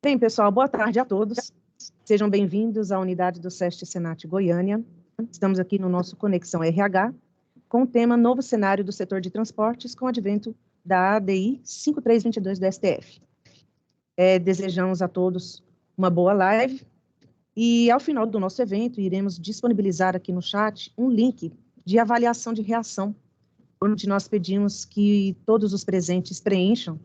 Bem, pessoal, boa tarde a todos. Sejam bem-vindos à unidade do SESC Senat Goiânia. Estamos aqui no nosso Conexão RH, com o tema Novo Cenário do Setor de Transportes, com o advento da ADI 5322 do STF. Desejamos a todos uma boa live e, ao final do nosso evento, iremos disponibilizar aqui no chat um link de avaliação de reação, onde nós pedimos que todos os presentes preencham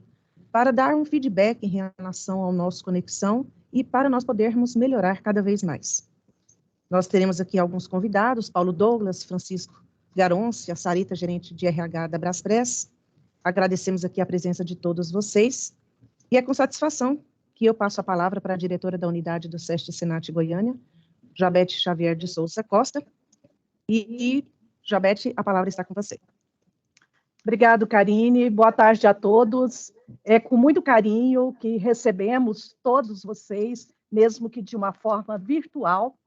para dar um feedback em relação ao nosso Conexão e para nós podermos melhorar cada vez mais. Nós teremos aqui alguns convidados, Paulo Douglas, Francisco Garonci, a Sarita, gerente de RH da Braspress. Agradecemos aqui a presença de todos vocês e é com satisfação que eu passo a palavra para a diretora da unidade do SESC Senat Goiânia, Jabete Xavier de Souza Costa. E Jabete, a palavra está com você. Obrigado, Karine. Boa tarde a todos. É com muito carinho que recebemos todos vocês, mesmo que de uma forma virtual,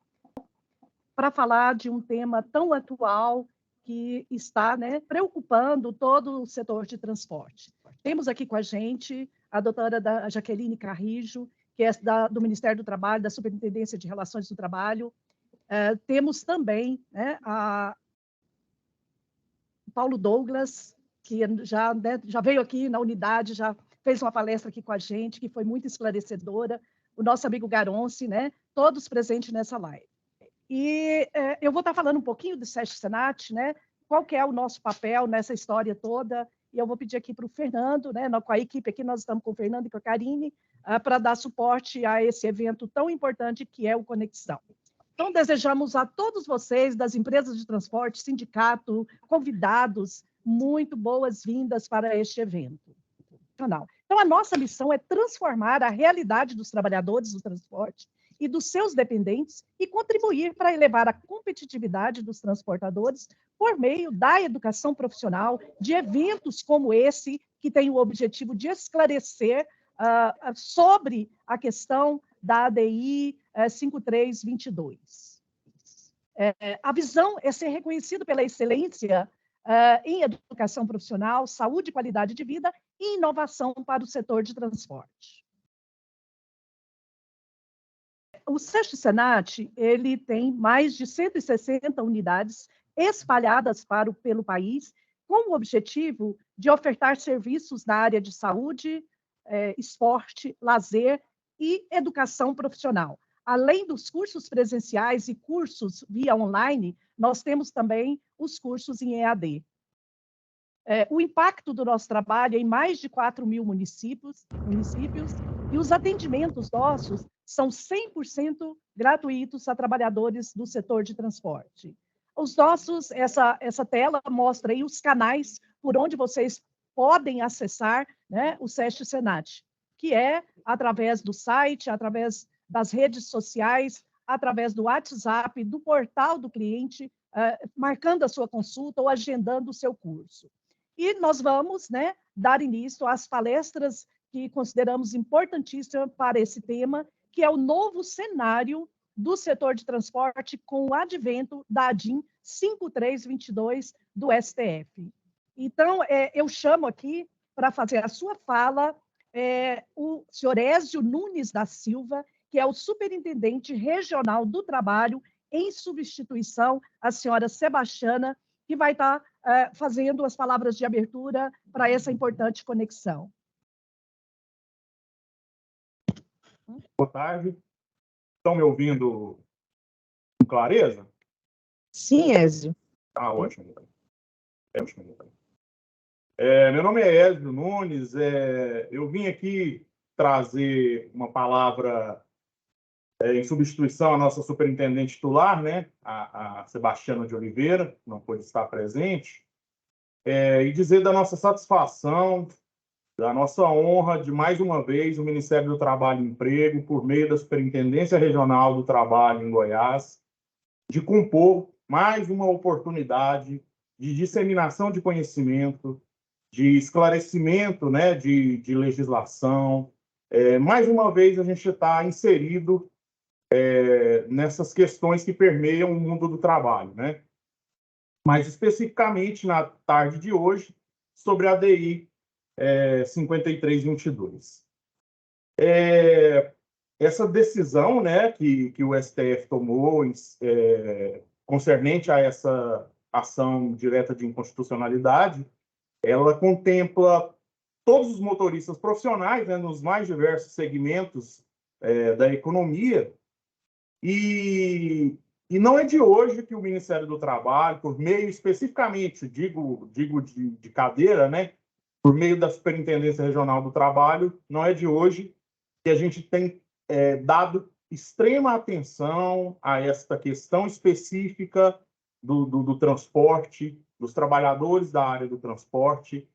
para falar de um tema tão atual que está, preocupando todo o setor de transporte. Temos aqui com a gente a doutora Jaqueline Carrijo, que é do Ministério do Trabalho, da Superintendência de Relações do Trabalho. Temos também a Paulo Douglas, que já veio aqui na unidade, já fez uma palestra aqui com a gente, que foi muito esclarecedora, o nosso amigo Garonci, todos presentes nessa live. E eu vou estar falando um pouquinho do SESC Senat, qual que é o nosso papel nessa história toda, e eu vou pedir aqui para o Fernando, com a equipe aqui, nós estamos com o Fernando e com a Karine, para dar suporte a esse evento tão importante que é o Conexão. Então, desejamos a todos vocês, das empresas de transporte, sindicato, convidados, muito boas-vindas para este evento. Então, a nossa missão é transformar a realidade dos trabalhadores do transporte e dos seus dependentes e contribuir para elevar a competitividade dos transportadores por meio da educação profissional, de eventos como esse, que tem o objetivo de esclarecer sobre a questão da ADI 5322. A visão é ser reconhecido pela excelência em educação profissional, saúde e qualidade de vida e inovação para o setor de transporte. O SESC Senat, ele tem mais de 160 unidades espalhadas pelo país, com o objetivo de ofertar serviços na área de saúde, esporte, lazer e educação profissional. Além dos cursos presenciais e cursos via online, nós temos também os cursos em EAD. O impacto do nosso trabalho é em mais de 4.000 municípios, e os atendimentos nossos são 100% gratuitos a trabalhadores do setor de transporte. Essa tela mostra aí os canais por onde vocês podem acessar o SESC Senat, que é através do site, através das redes sociais, através do WhatsApp, do portal do cliente, marcando a sua consulta ou agendando o seu curso. E nós vamos dar início às palestras que consideramos importantíssimas para esse tema, que é o novo cenário do setor de transporte com o advento da ADIM 5322 do STF. Então, eu chamo aqui para fazer a sua fala o senhor Ézio Nunes da Silva, que é o superintendente regional do trabalho, em substituição à senhora Sebastiana, que vai estar fazendo as palavras de abertura para essa importante conexão. Boa tarde. Estão me ouvindo com clareza? Sim, Ézio. Ah, ótimo. Meu nome é Ézio Nunes. Eu vim aqui trazer uma palavra em substituição à nossa superintendente titular, a Sebastiana de Oliveira, que não pôde estar presente, e dizer da nossa satisfação, da nossa honra de, mais uma vez, o Ministério do Trabalho e Emprego, por meio da Superintendência Regional do Trabalho em Goiás, de compor mais uma oportunidade de disseminação de conhecimento, de esclarecimento de legislação. Mais uma vez, a gente está inserido nessas questões que permeiam o mundo do trabalho, Mas, especificamente, na tarde de hoje, sobre a ADI 5322. essa decisão, né, que o STF tomou concernente a essa ação direta de inconstitucionalidade, ela contempla todos os motoristas profissionais, né, nos mais diversos segmentos da economia, e não é de hoje que o Ministério do Trabalho, por meio especificamente, digo de cadeira, né, por meio da Superintendência Regional do Trabalho, não é de hoje que a gente tem dado extrema atenção a esta questão específica do transporte, dos trabalhadores da área do transporte,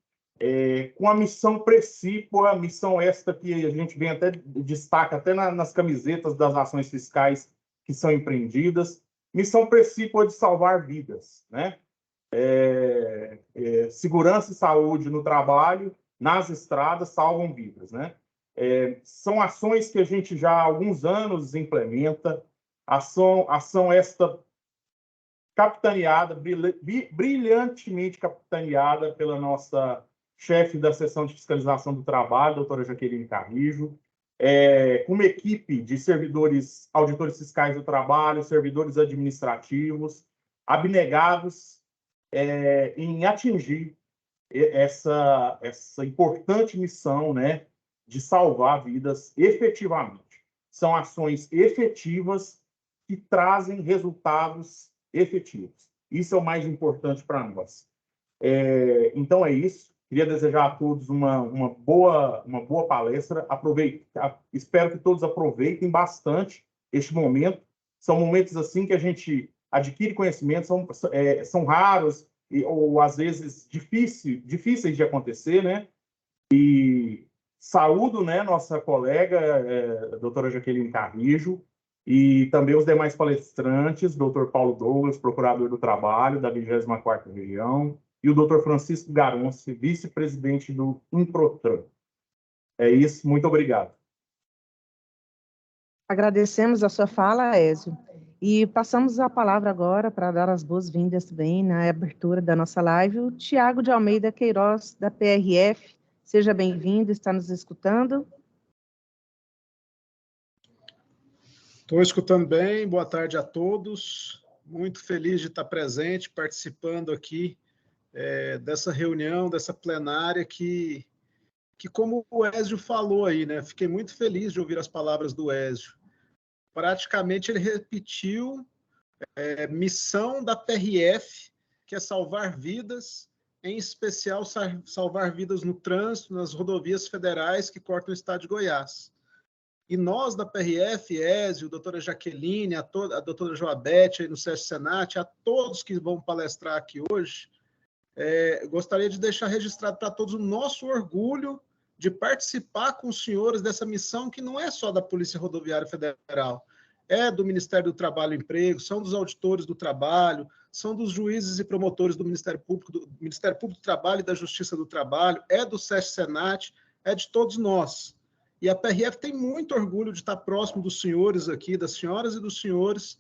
com a missão precípua, missão esta que a gente vem até destaca até nas camisetas das ações fiscais que são empreendidas, missão precípua de salvar vidas, né? Segurança e saúde no trabalho, nas estradas, salvam vidas, né? São ações que a gente já há alguns anos implementa, ação esta capitaneada, brilhantemente capitaneada pela nossa chefe da seção de fiscalização do trabalho, doutora Jaqueline Carrijo, com uma equipe de servidores, auditores fiscais do trabalho, servidores administrativos, abnegados em atingir essa importante missão, né, de salvar vidas efetivamente. São ações efetivas que trazem resultados efetivos. Isso é o mais importante para nós. Então é isso. Queria desejar a todos uma boa palestra. Espero que todos aproveitem bastante este momento. São momentos assim que a gente adquire conhecimento, são raros ou às vezes difíceis de acontecer, né? E saúdo, né, nossa colega, doutora Jaqueline Carrijo, e também os demais palestrantes, doutor Paulo Douglas, procurador do Trabalho da 24ª Região, e o doutor Francisco Garonce, vice-presidente do Improtran. É isso, muito obrigado. Agradecemos a sua fala, Ézio, e passamos a palavra agora para dar as boas-vindas também na abertura da nossa live, o Tiago de Almeida Queiroz, da PRF. Seja bem-vindo, está nos escutando? Estou escutando bem, boa tarde a todos. Muito feliz de estar presente, participando aqui dessa reunião, dessa plenária que como o Ézio falou aí, né? Fiquei muito feliz de ouvir as palavras do Ézio. Praticamente ele repetiu missão da PRF, que é salvar vidas, em especial salvar vidas no trânsito, nas rodovias federais que cortam o estado de Goiás. E nós, da PRF, Ézio, a doutora Jaqueline, a doutora Joabete, aí no SESC Senat, a todos que vão palestrar aqui hoje, gostaria de deixar registrado para todos o nosso orgulho de participar com os senhores dessa missão, que não é só da Polícia Rodoviária Federal, é do Ministério do Trabalho e Emprego, são dos auditores do trabalho, são dos juízes e promotores do Ministério Público do Trabalho e da Justiça do Trabalho, é do SESC Senat, é de todos nós. E a PRF tem muito orgulho de estar próximo dos senhores aqui, das senhoras e dos senhores,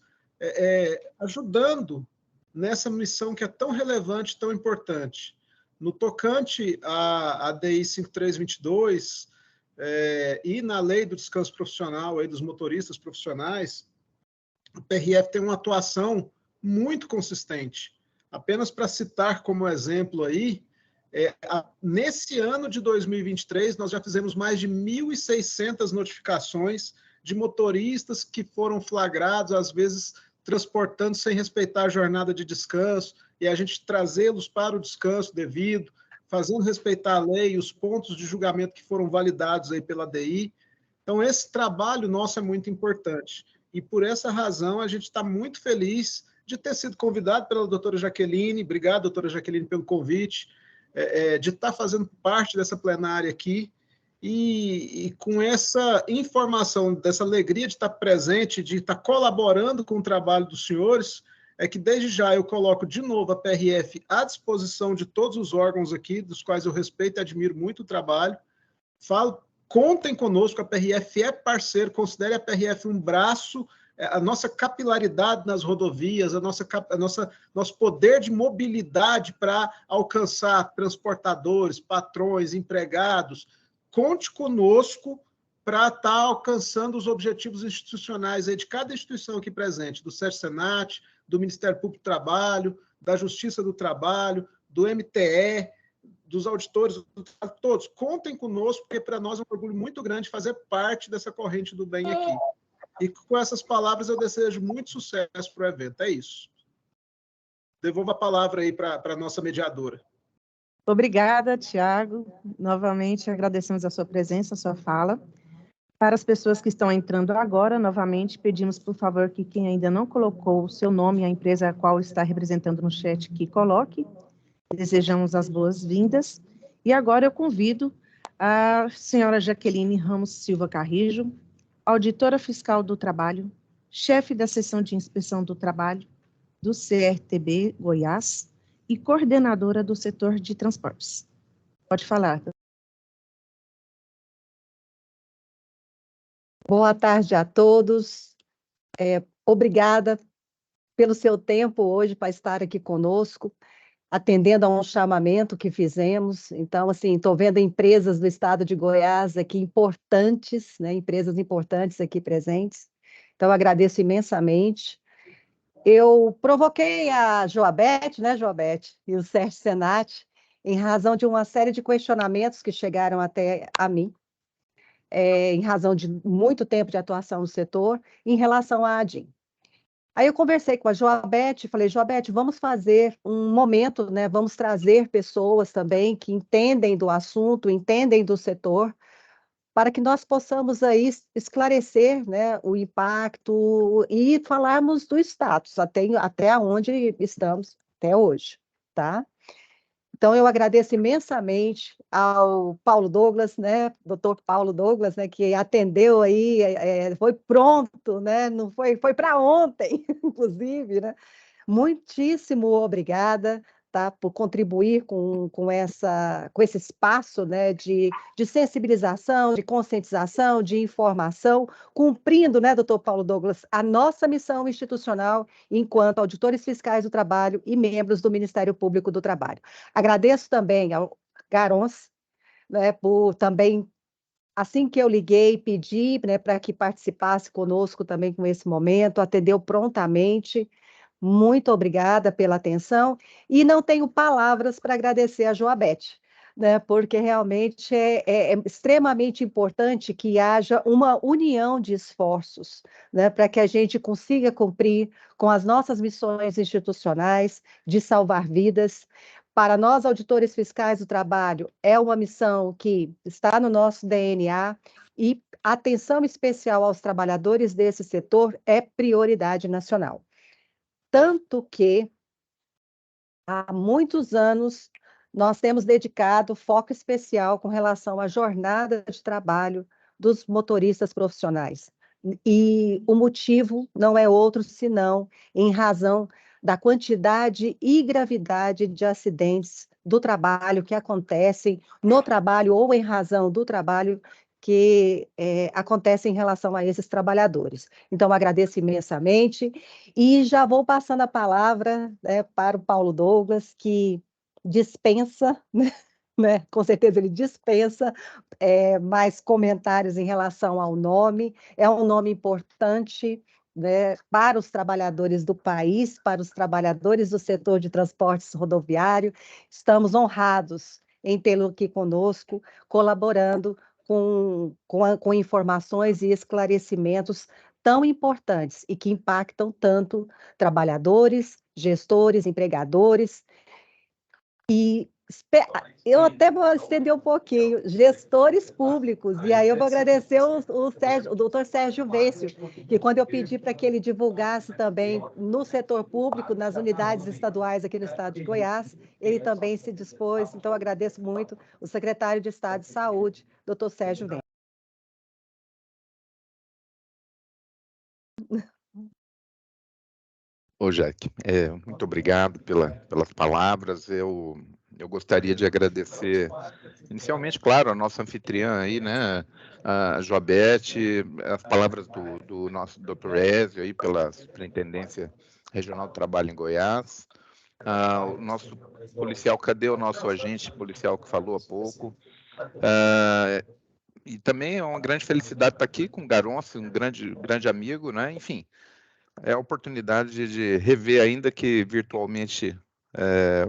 ajudando nessa missão que é tão relevante, tão importante. No tocante à DI 5322 e na lei do descanso profissional aí dos motoristas profissionais, a PRF tem uma atuação muito consistente. Apenas para citar como exemplo aí, nesse ano de 2023, nós já fizemos mais de 1.600 notificações de motoristas que foram flagrados, às vezes transportando sem respeitar a jornada de descanso, e a gente trazê-los para o descanso devido, fazendo respeitar a lei e os pontos de julgamento que foram validados aí pela DI. Então, esse trabalho nosso é muito importante. E por essa razão, a gente está muito feliz de ter sido convidado pela doutora Jaqueline. Obrigado, doutora Jaqueline, pelo convite. De estar fazendo parte dessa plenária aqui e com essa informação, dessa alegria de estar presente, de estar colaborando com o trabalho dos senhores, que desde já eu coloco de novo a PRF à disposição de todos os órgãos aqui, dos quais eu respeito e admiro muito o trabalho. Falo, contem conosco, a PRF é parceiro, considere a PRF um braço, a nossa capilaridade nas rodovias, nosso poder de mobilidade para alcançar transportadores, patrões, empregados. Conte conosco para estar alcançando os objetivos institucionais aí de cada instituição aqui presente, do SESC-Senat, do Ministério Público do Trabalho, da Justiça do Trabalho, do MTE, dos auditores, todos. Contem conosco, porque para nós é um orgulho muito grande fazer parte dessa corrente do bem aqui. E com essas palavras eu desejo muito sucesso para o evento. É isso. Devolvo a palavra aí para a nossa mediadora. Obrigada, Tiago. Novamente agradecemos a sua presença, a sua fala. Para as pessoas que estão entrando agora, novamente pedimos, por favor, que quem ainda não colocou o seu nome e a empresa a qual está representando no chat, que coloque. Desejamos as boas-vindas. E agora eu convido a senhora Jaqueline Ramos Silva Carrijo, auditora fiscal do trabalho, chefe da seção de inspeção do trabalho do CRTB Goiás e coordenadora do setor de transportes. Pode falar. Boa tarde a todos. Obrigada pelo seu tempo hoje para estar aqui conosco, atendendo a um chamamento que fizemos. Então, assim, estou vendo empresas do estado de Goiás aqui importantes, né, empresas importantes aqui presentes. Então, agradeço imensamente. Eu provoquei a Joabete, né, Joabete, e o SESC-Senat, em razão de uma série de questionamentos que chegaram até a mim, em razão de muito tempo de atuação no setor, em relação à ADIM. Aí eu conversei com a Joabete, falei, Joabete, vamos fazer um momento, né? Vamos trazer pessoas também que entendem do assunto, entendem do setor, para que nós possamos aí esclarecer, né, o impacto e falarmos do status, até onde estamos até hoje, tá? Então, eu agradeço imensamente ao Paulo Douglas, né, doutor Paulo Douglas, né, que atendeu aí, foi pronto, né, não foi para ontem, inclusive, né? Muitíssimo obrigada, tá, por contribuir com esse espaço, né, de sensibilização, de conscientização, de informação, cumprindo, né, doutor Paulo Douglas, a nossa missão institucional enquanto auditores fiscais do trabalho e membros do Ministério Público do Trabalho. Agradeço também ao Garons, né, por também, assim que eu liguei, pedi, né, para que participasse conosco também com esse momento, atendeu prontamente. Muito obrigada pela atenção, e não tenho palavras para agradecer a Joabete, né, porque realmente é extremamente importante que haja uma união de esforços, né, para que a gente consiga cumprir com as nossas missões institucionais de salvar vidas. Para nós, auditores fiscais do trabalho, é uma missão que está no nosso DNA, e atenção especial aos trabalhadores desse setor é prioridade nacional. Tanto que, há muitos anos, nós temos dedicado foco especial com relação à jornada de trabalho dos motoristas profissionais. E o motivo não é outro senão em razão da quantidade e gravidade de acidentes do trabalho que acontecem no trabalho ou em razão do trabalho que acontece em relação a esses trabalhadores. Então, agradeço imensamente e já vou passando a palavra, né, para o Paulo Douglas, que dispensa, né, com certeza ele dispensa mais comentários em relação ao nome. É um nome importante, né, para os trabalhadores do país, para os trabalhadores do setor de transportes rodoviário. Estamos honrados em tê-lo aqui conosco, colaborando com informações e esclarecimentos tão importantes e que impactam tanto trabalhadores, gestores, empregadores, e eu até vou estender um pouquinho, gestores públicos, e aí eu vou agradecer o doutor Sérgio Vécio, que quando eu pedi para que ele divulgasse também no setor público, nas unidades estaduais aqui no estado de Goiás, ele também se dispôs, então eu agradeço muito o secretário de Estado de Saúde, doutor Sérgio Vécio. Ô, Jaque, muito obrigado pelas palavras. Eu gostaria de agradecer, inicialmente, claro, a nossa anfitriã aí, né, a Joabete, as palavras do nosso doutor Ézio aí pela Superintendência Regional do Trabalho em Goiás, o nosso policial, cadê o nosso agente policial que falou há pouco? E também é uma grande felicidade estar aqui com o Garonce, um grande amigo, né? Enfim, é a oportunidade de rever, ainda que virtualmente,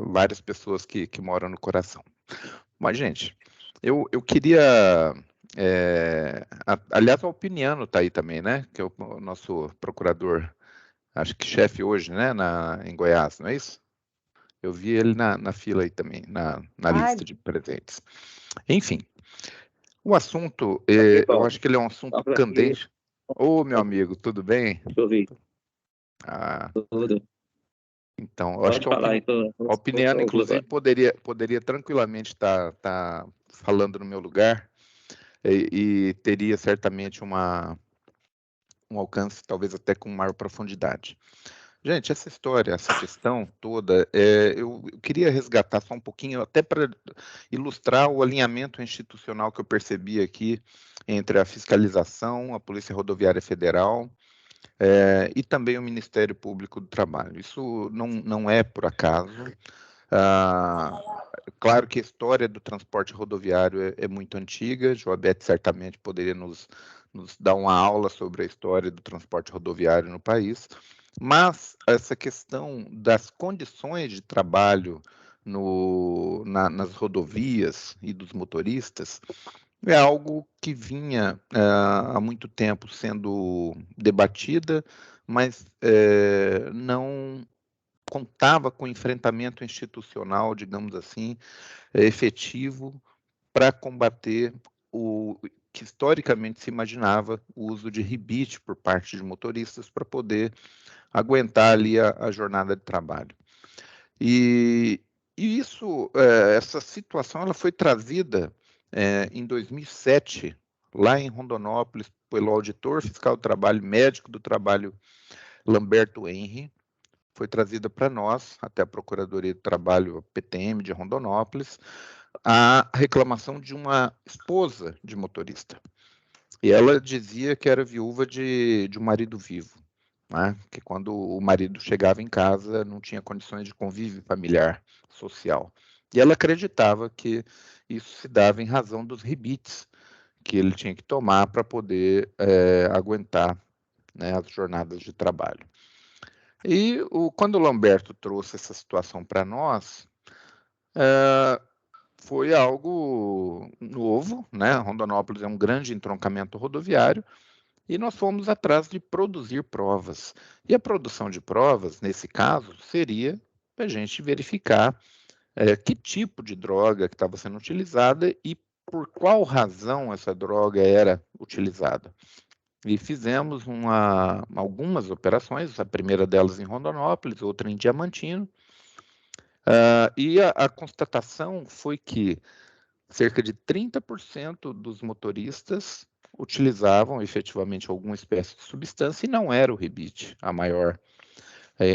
várias pessoas que moram no coração. Mas, gente, eu queria... aliás, o Alpiniano está aí também, né? Que é o nosso procurador, acho que chefe hoje, né? Em Goiás, não é isso? Eu vi ele na fila aí também, na lista de presentes. Enfim, o assunto, eu acho que ele é um assunto candente. Ô, meu amigo, tudo bem? Ouvi. Tudo. Então, eu acho que o Alpiniano, inclusive, poderia tranquilamente estar falando no meu lugar e teria certamente um alcance, talvez até com maior profundidade. Gente, essa história, essa questão toda, eu queria resgatar só um pouquinho, até para ilustrar o alinhamento institucional que eu percebi aqui entre a fiscalização, a Polícia Rodoviária Federal e também o Ministério Público do Trabalho. Isso não é por acaso. Claro que a história do transporte rodoviário é muito antiga, Joabete certamente poderia nos dar uma aula sobre a história do transporte rodoviário no país, mas essa questão das condições de trabalho nas rodovias e dos motoristas é algo que vinha há muito tempo sendo debatida, mas não contava com enfrentamento institucional, digamos assim, efetivo para combater o que historicamente se imaginava o uso de rebite por parte de motoristas para poder aguentar ali a jornada de trabalho. E essa situação ela foi trazida em 2007, lá em Rondonópolis, pelo auditor fiscal do trabalho, médico do trabalho, Lamberto Henry, foi trazida para nós, até a Procuradoria do Trabalho, PTM de Rondonópolis, a reclamação de uma esposa de motorista. E ela dizia que era viúva de um marido vivo, né? Que quando o marido chegava em casa não tinha condições de convívio familiar, social. E ela acreditava que isso se dava em razão dos rebites que ele tinha que tomar para poder aguentar, né, as jornadas de trabalho. E quando o Lamberto trouxe essa situação para nós, foi algo novo, né? Rondonópolis é um grande entroncamento rodoviário e nós fomos atrás de produzir provas. E a produção de provas, nesse caso, seria para a gente verificar que tipo de droga que estava sendo utilizada e por qual razão essa droga era utilizada. E fizemos algumas operações, a primeira delas em Rondonópolis, outra em Diamantino, e a constatação foi que cerca de 30% dos motoristas utilizavam efetivamente alguma espécie de substância e não era o rebite, a maior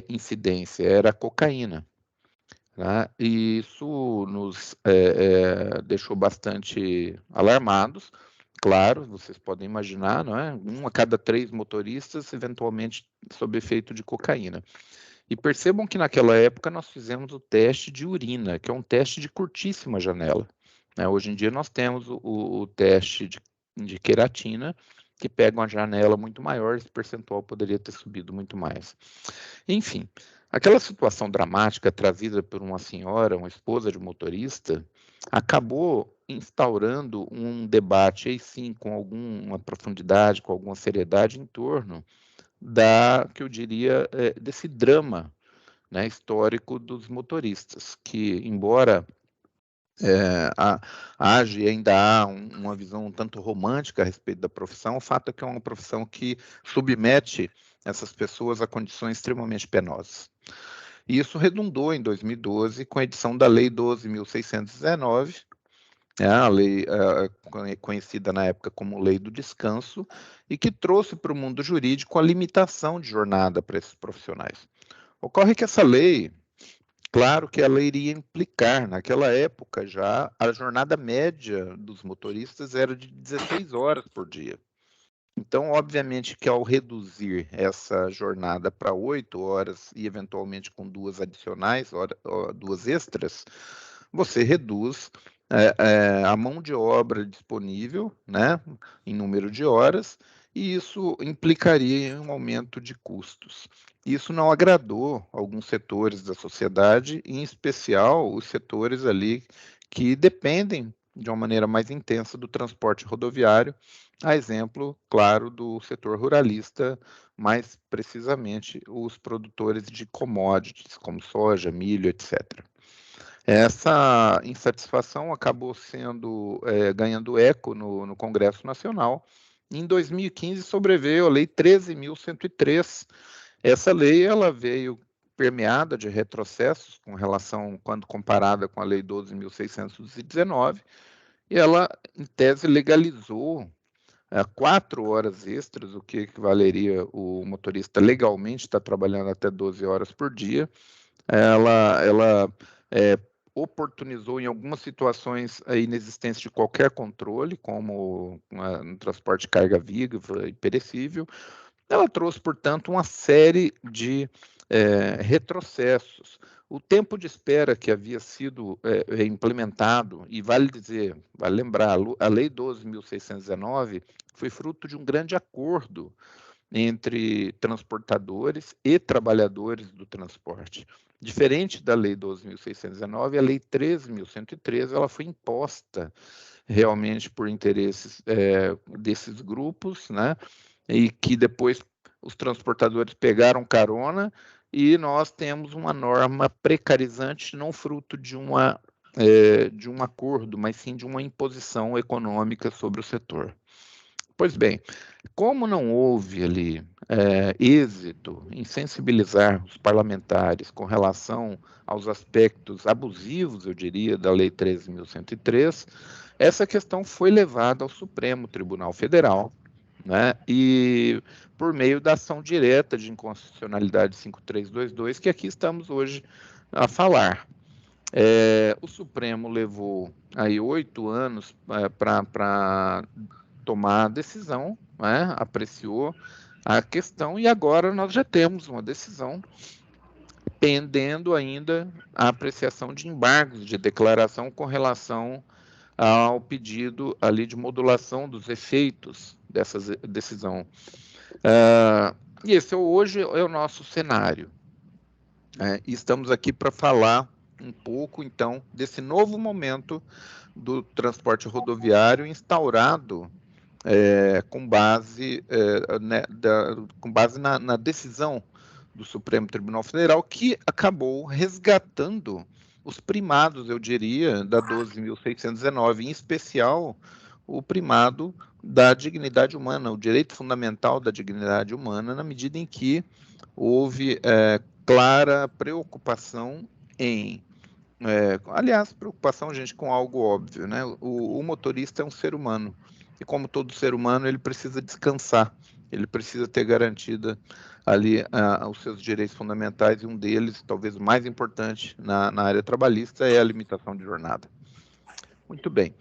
incidência, era a cocaína. Né? E isso nos deixou bastante alarmados. Claro, vocês podem imaginar, não é? 1 a cada 3 motoristas, eventualmente, sob efeito de cocaína. E percebam que naquela época nós fizemos o teste de urina, que é um teste de curtíssima janela. Né? Hoje em dia nós temos o teste de queratina, que pega uma janela muito maior, esse percentual poderia ter subido muito mais. Enfim, aquela situação dramática trazida por uma senhora, uma esposa de motorista, acabou instaurando um debate, aí sim, com alguma profundidade, com alguma seriedade, em torno que eu diria, desse drama, né, histórico dos motoristas, que, embora haja e ainda há uma visão um tanto romântica a respeito da profissão, o fato é que é uma profissão que submete essas pessoas a condições extremamente penosas. E isso redundou em 2012 com a edição da Lei 12.619, a lei conhecida na época como Lei do Descanso, e que trouxe para o mundo jurídico a limitação de jornada para esses profissionais. Ocorre que essa lei, claro que ela iria implicar, naquela época já, a jornada média dos motoristas era de 16 horas por dia. Então, obviamente que ao reduzir essa jornada para 8 horas e eventualmente com 2 adicionais, 2 extras, você reduz a mão de obra disponível, né, em número de horas, e isso implicaria em um aumento de custos. Isso não agradou alguns setores da sociedade, em especial os setores ali que dependem de uma maneira mais intensa do transporte rodoviário, a exemplo, claro, do setor ruralista, mais precisamente os produtores de commodities, como soja, milho, etc. Essa insatisfação acabou ganhando eco no Congresso Nacional. Em 2015, sobreveio a Lei 13.103. Essa lei ela veio permeada de retrocessos com relação, quando comparada com a Lei 12.619, e ela, em tese, legalizou 4 horas extras, o que equivaleria o motorista legalmente estar trabalhando até 12 horas por dia. Ela oportunizou em algumas situações a inexistência de qualquer controle, como no transporte de carga viva e perecível. Ela trouxe, portanto, uma série de retrocessos. O tempo de espera que havia sido implementado, e vale lembrar, a Lei 12.619 foi fruto de um grande acordo entre transportadores e trabalhadores do transporte. Diferente da Lei 12.619, a Lei 13.103 ela foi imposta realmente por interesses desses grupos, né? E que depois os transportadores pegaram carona e nós temos uma norma precarizante, não fruto de um acordo, mas sim de uma imposição econômica sobre o setor. Pois bem, como não houve ali êxito em sensibilizar os parlamentares com relação aos aspectos abusivos, eu diria, da Lei 13.103, essa questão foi levada ao Supremo Tribunal Federal, né, e por meio da ação direta de inconstitucionalidade 5322, que aqui estamos hoje a falar. O Supremo levou aí 8 anos para tomar a decisão, né, apreciou a questão e agora nós já temos uma decisão pendendo ainda a apreciação de embargos de declaração com relação ao pedido ali de modulação dos efeitos dessa decisão. E esse hoje é o nosso cenário. E estamos aqui para falar um pouco, então, desse novo momento do transporte rodoviário instaurado com base na decisão do Supremo Tribunal Federal, que acabou resgatando os primados, eu diria, da 12.619, em especial o primado da dignidade humana, o direito fundamental da dignidade humana, na medida em que houve clara preocupação em aliás, preocupação, gente, com algo óbvio, né? O motorista é um ser humano, e como todo ser humano, ele precisa descansar, ele precisa ter garantida ali os seus direitos fundamentais, e um deles, talvez o mais importante na área trabalhista, é a limitação de jornada. Muito bem.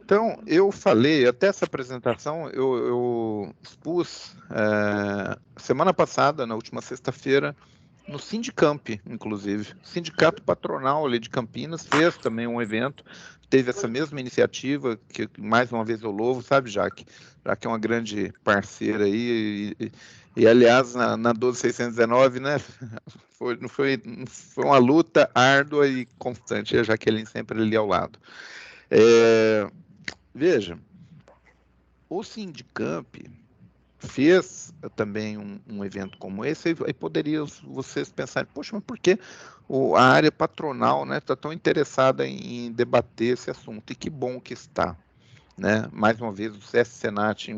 Então, eu falei, até essa apresentação, eu expus semana passada, na última sexta-feira, no Sindicamp, inclusive. O Sindicato Patronal ali de Campinas fez também um evento, teve essa mesma iniciativa, que mais uma vez eu louvo, sabe, Jaque? Jaque é uma grande parceira aí, e aliás, na 12.619, né, foi uma luta árdua e constante, a Jaqueline sempre ali ao lado. Veja, o Sindicamp fez também um evento como esse, e poderiam vocês pensarem, poxa, mas por que a área patronal está tão interessada em debater esse assunto? E que bom que está. Né? Mais uma vez, o CS-Senat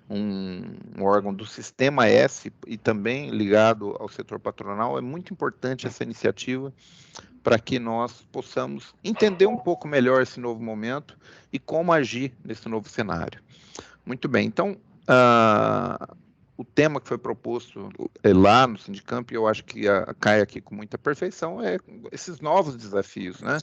um órgão do Sistema S e também ligado ao setor patronal. É muito importante essa iniciativa para que nós possamos entender um pouco melhor esse novo momento e como agir nesse novo cenário. Muito bem, então, o tema que foi proposto lá no Sindicamp, eu acho que cai aqui com muita perfeição, é esses novos desafios, né?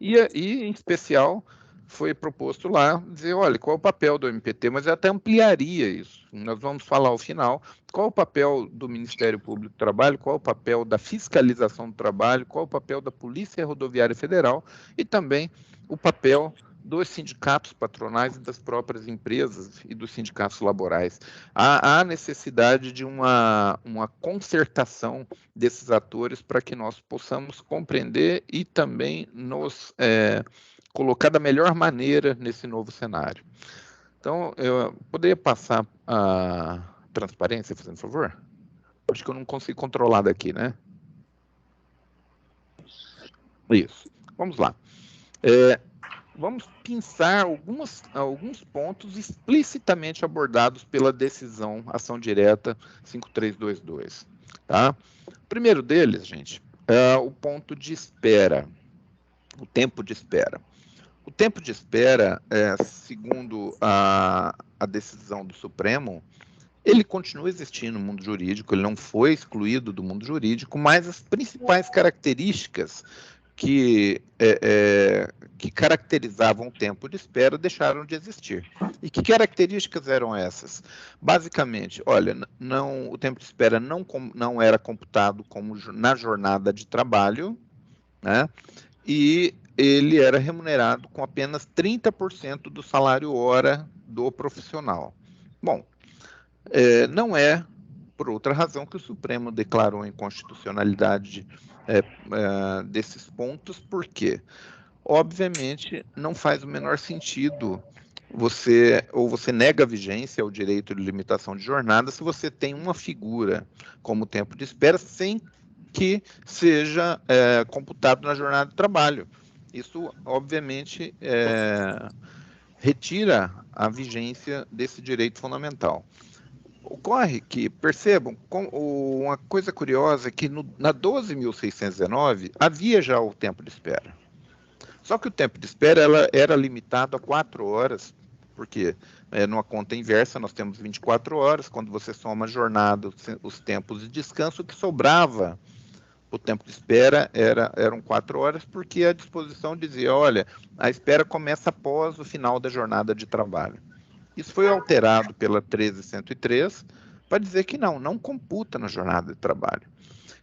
E em especial, foi proposto lá dizer, olha, qual é o papel do MPT, mas eu até ampliaria isso. Nós vamos falar ao final qual é o papel do Ministério Público do Trabalho, qual é o papel da fiscalização do trabalho, qual é o papel da Polícia Rodoviária Federal e também o papel dos sindicatos patronais e das próprias empresas e dos sindicatos laborais. Há necessidade de uma concertação desses atores para que nós possamos compreender e também nos colocar da melhor maneira nesse novo cenário. Então, eu poderia passar a transparência, fazendo favor? Acho que eu não consigo controlar daqui, né? Isso. Vamos lá. Vamos pensar alguns pontos explicitamente abordados pela decisão Ação Direta 5322. Tá? O primeiro deles, gente, é o ponto de espera, o tempo de espera. O tempo de espera, segundo a decisão do Supremo, ele continua existindo no mundo jurídico, ele não foi excluído do mundo jurídico, mas as principais características que caracterizavam o tempo de espera deixaram de existir. E que características eram essas? Basicamente, olha, o tempo de espera não era computado como na jornada de trabalho, né? E ele era remunerado com apenas 30% do salário hora do profissional. Bom, não é por outra razão que o Supremo declarou a inconstitucionalidade desses pontos, porque, obviamente, não faz o menor sentido você nega a vigência ao direito de limitação de jornada se você tem uma figura como tempo de espera sem que seja computado na jornada de trabalho. Isso, obviamente, retira a vigência desse direito fundamental. Ocorre que, percebam, uma coisa curiosa é que na 12.619 havia já o tempo de espera. Só que o tempo de espera era limitado a 4 horas, porque numa conta inversa nós temos 24 horas, quando você soma a jornada, os tempos de descanso, o que sobrava, o tempo de espera eram 4 horas, porque a disposição dizia, olha, a espera começa após o final da jornada de trabalho. Isso foi alterado pela 13.103 para dizer que não computa na jornada de trabalho.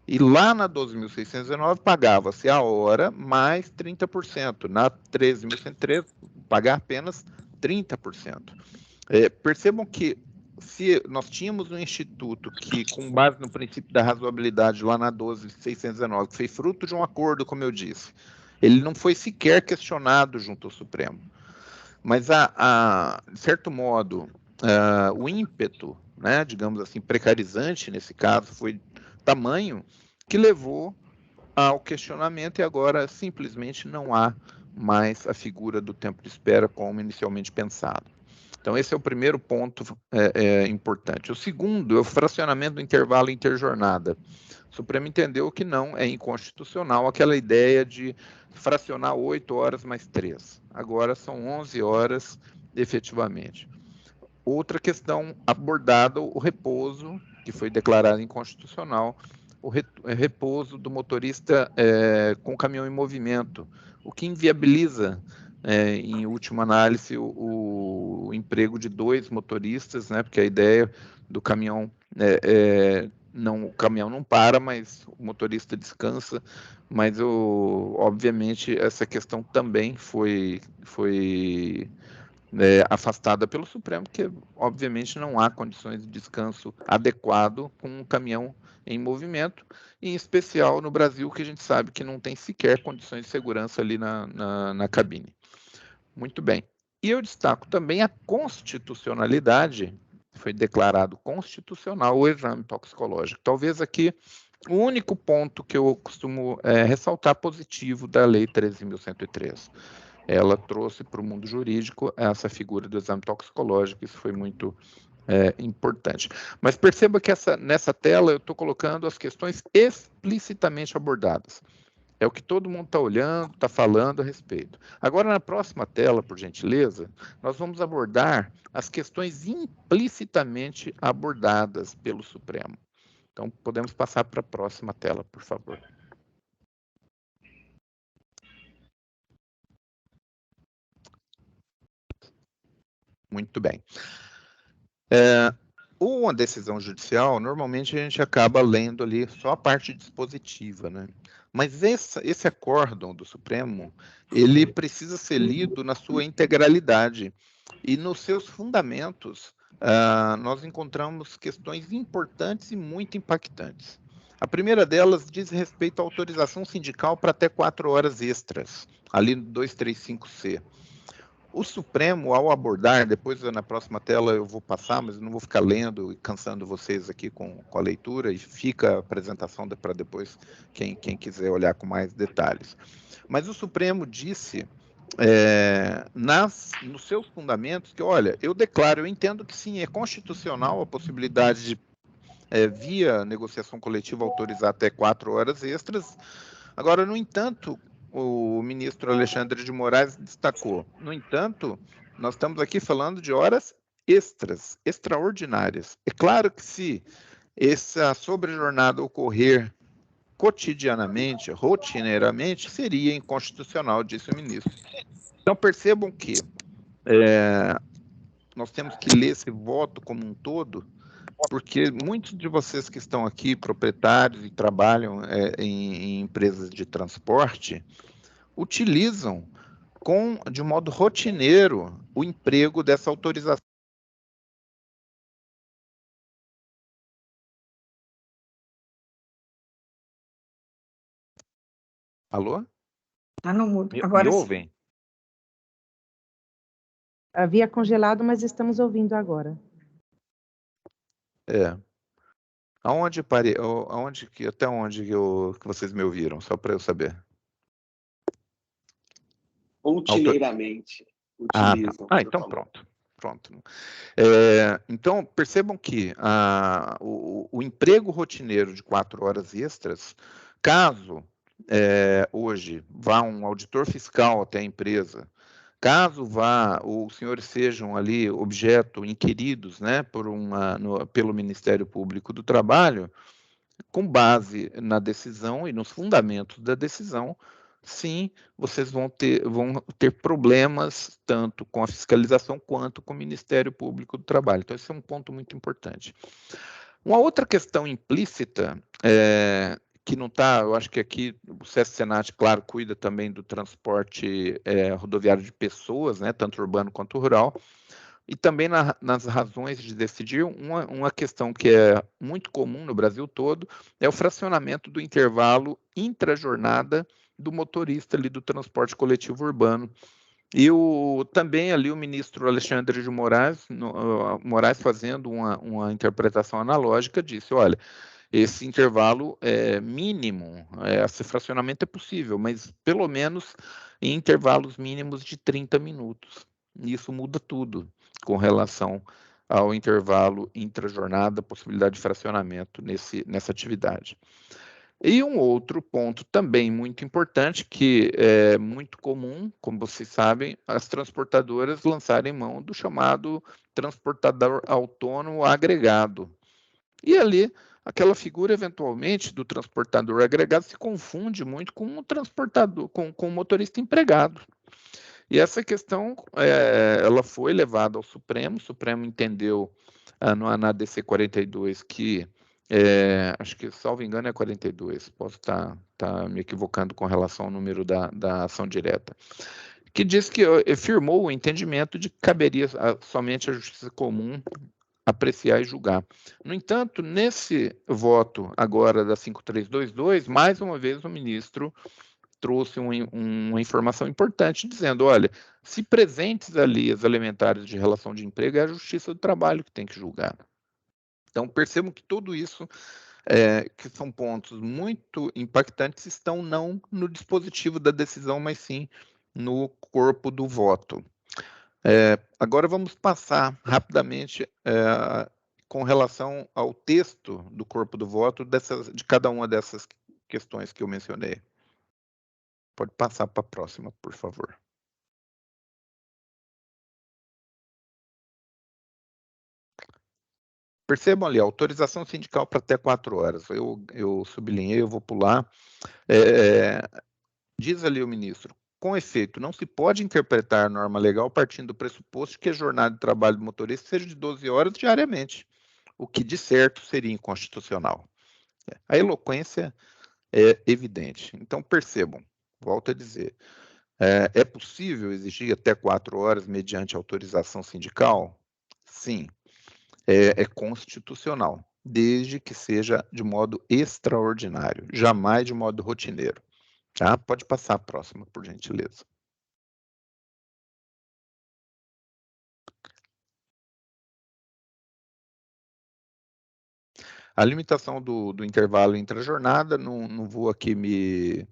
E lá na 12.619 pagava-se a hora mais 30%. Na 13.103 pagar apenas 30%. Percebam que se nós tínhamos um instituto que, com base no princípio da razoabilidade lá na 12.619, que foi fruto de um acordo, como eu disse, ele não foi sequer questionado junto ao Supremo. Mas, de certo modo, o ímpeto, né, digamos assim, precarizante, nesse caso, foi tamanho que levou ao questionamento e agora simplesmente não há mais a figura do tempo de espera como inicialmente pensado. Então, esse é o primeiro ponto importante. O segundo é o fracionamento do intervalo interjornada. O Supremo entendeu que não é inconstitucional aquela ideia de fracionar 8 horas mais 3. Agora são 11 horas efetivamente. Outra questão abordada, o repouso, que foi declarado inconstitucional, o repouso do motorista com caminhão em movimento, o que inviabiliza, em última análise, o emprego de 2 motoristas, né, porque a ideia do caminhão o caminhão não para, mas o motorista descansa, mas obviamente essa questão também foi afastada pelo Supremo, porque obviamente não há condições de descanso adequado com um caminhão em movimento, em especial no Brasil, que a gente sabe que não tem sequer condições de segurança ali na cabine. Muito bem. E eu destaco também a constitucionalidade. Foi declarado constitucional o exame toxicológico. Talvez aqui o único ponto que eu costumo ressaltar positivo da Lei 13.103. Ela trouxe para o mundo jurídico essa figura do exame toxicológico, isso foi muito importante. Mas perceba que nessa tela eu estou colocando as questões explicitamente abordadas. É o que todo mundo está olhando, está falando a respeito. Agora, na próxima tela, por gentileza, nós vamos abordar as questões implicitamente abordadas pelo Supremo. Então, podemos passar para a próxima tela, por favor. Muito bem. Uma decisão judicial, normalmente a gente acaba lendo ali só a parte dispositiva, né? Mas esse acórdão do Supremo, ele precisa ser lido na sua integralidade. E nos seus fundamentos, nós encontramos questões importantes e muito impactantes. A primeira delas diz respeito à autorização sindical para até 4 horas extras, ali no 235C. O Supremo, ao abordar, depois na próxima tela eu vou passar, mas eu não vou ficar lendo e cansando vocês aqui com a leitura, e fica a apresentação para depois quem quiser olhar com mais detalhes. Mas o Supremo disse, nos seus fundamentos, que, olha, eu entendo que sim, é constitucional a possibilidade de, via negociação coletiva, autorizar até 4 horas extras. Agora, no entanto, o ministro Alexandre de Moraes destacou, no entanto, nós estamos aqui falando de horas extras, extraordinárias. É claro que se essa sobrejornada ocorrer cotidianamente, rotineiramente, seria inconstitucional, disse o ministro. Então, percebam que nós temos que ler esse voto como um todo, porque muitos de vocês que estão aqui, proprietários e trabalham em empresas de transporte, utilizam de modo rotineiro o emprego dessa autorização. Alô? Tá no mudo. Me Agora sim. ouvem? Havia congelado, mas estamos ouvindo agora. Até onde que vocês me ouviram? Só para eu saber. Rotineiramente utilizam. Então pronto. Então, percebam que o emprego rotineiro de 4 horas extras, caso hoje vá um auditor fiscal até a empresa, caso os senhores sejam ali objeto inquiridos, né, pelo Ministério Público do Trabalho, com base na decisão e nos fundamentos da decisão, sim, vocês vão ter problemas tanto com a fiscalização quanto com o Ministério Público do Trabalho. Então, esse é um ponto muito importante. Uma outra questão implícita, que não está, eu acho que aqui o SESC Senat, claro, cuida também do transporte rodoviário de pessoas, né, tanto urbano quanto rural, e também nas razões de decidir, uma questão que é muito comum no Brasil todo é o fracionamento do intervalo intrajornada do motorista ali do transporte coletivo urbano. E também ali o ministro Alexandre de Moraes fazendo uma interpretação analógica, disse, olha, esse intervalo mínimo, esse fracionamento é possível, mas pelo menos em intervalos mínimos de 30 minutos. Isso muda tudo com relação ao intervalo intrajornada, possibilidade de fracionamento nessa atividade. E um outro ponto também muito importante, que é muito comum, como vocês sabem, as transportadoras lançarem mão do chamado transportador autônomo agregado. E ali, aquela figura, eventualmente, do transportador agregado se confunde muito com o transportador, com o motorista empregado. E essa questão, ela foi levada ao Supremo, o Supremo entendeu na DC 42 que, acho que, salvo engano, é 42, posso estar me equivocando com relação ao número da ação direta, que diz que firmou o entendimento de que caberia somente a Justiça Comum apreciar e julgar. No entanto, nesse voto agora da 5322, mais uma vez o ministro trouxe uma informação importante, dizendo, olha, se presentes ali as elementares de relação de emprego, é a Justiça do Trabalho que tem que julgar. Então, percebam que tudo isso, que são pontos muito impactantes, estão não no dispositivo da decisão, mas sim no corpo do voto. Agora vamos passar rapidamente com relação ao texto do corpo do voto de cada uma dessas questões que eu mencionei. Pode passar para a próxima, por favor. Percebam ali, autorização sindical para até 4 horas. Eu sublinhei, eu vou pular. Diz ali o ministro, Com efeito, não se pode interpretar a norma legal partindo do pressuposto que a jornada de trabalho do motorista seja de 12 horas diariamente, o que de certo seria inconstitucional. A eloquência é evidente. Então, percebam, volto a dizer, é possível exigir até 4 horas mediante autorização sindical? Sim, é constitucional, desde que seja de modo extraordinário, jamais de modo rotineiro. Tá? Pode passar a próxima, por gentileza. A limitação do intervalo entre a jornada, não vou aqui me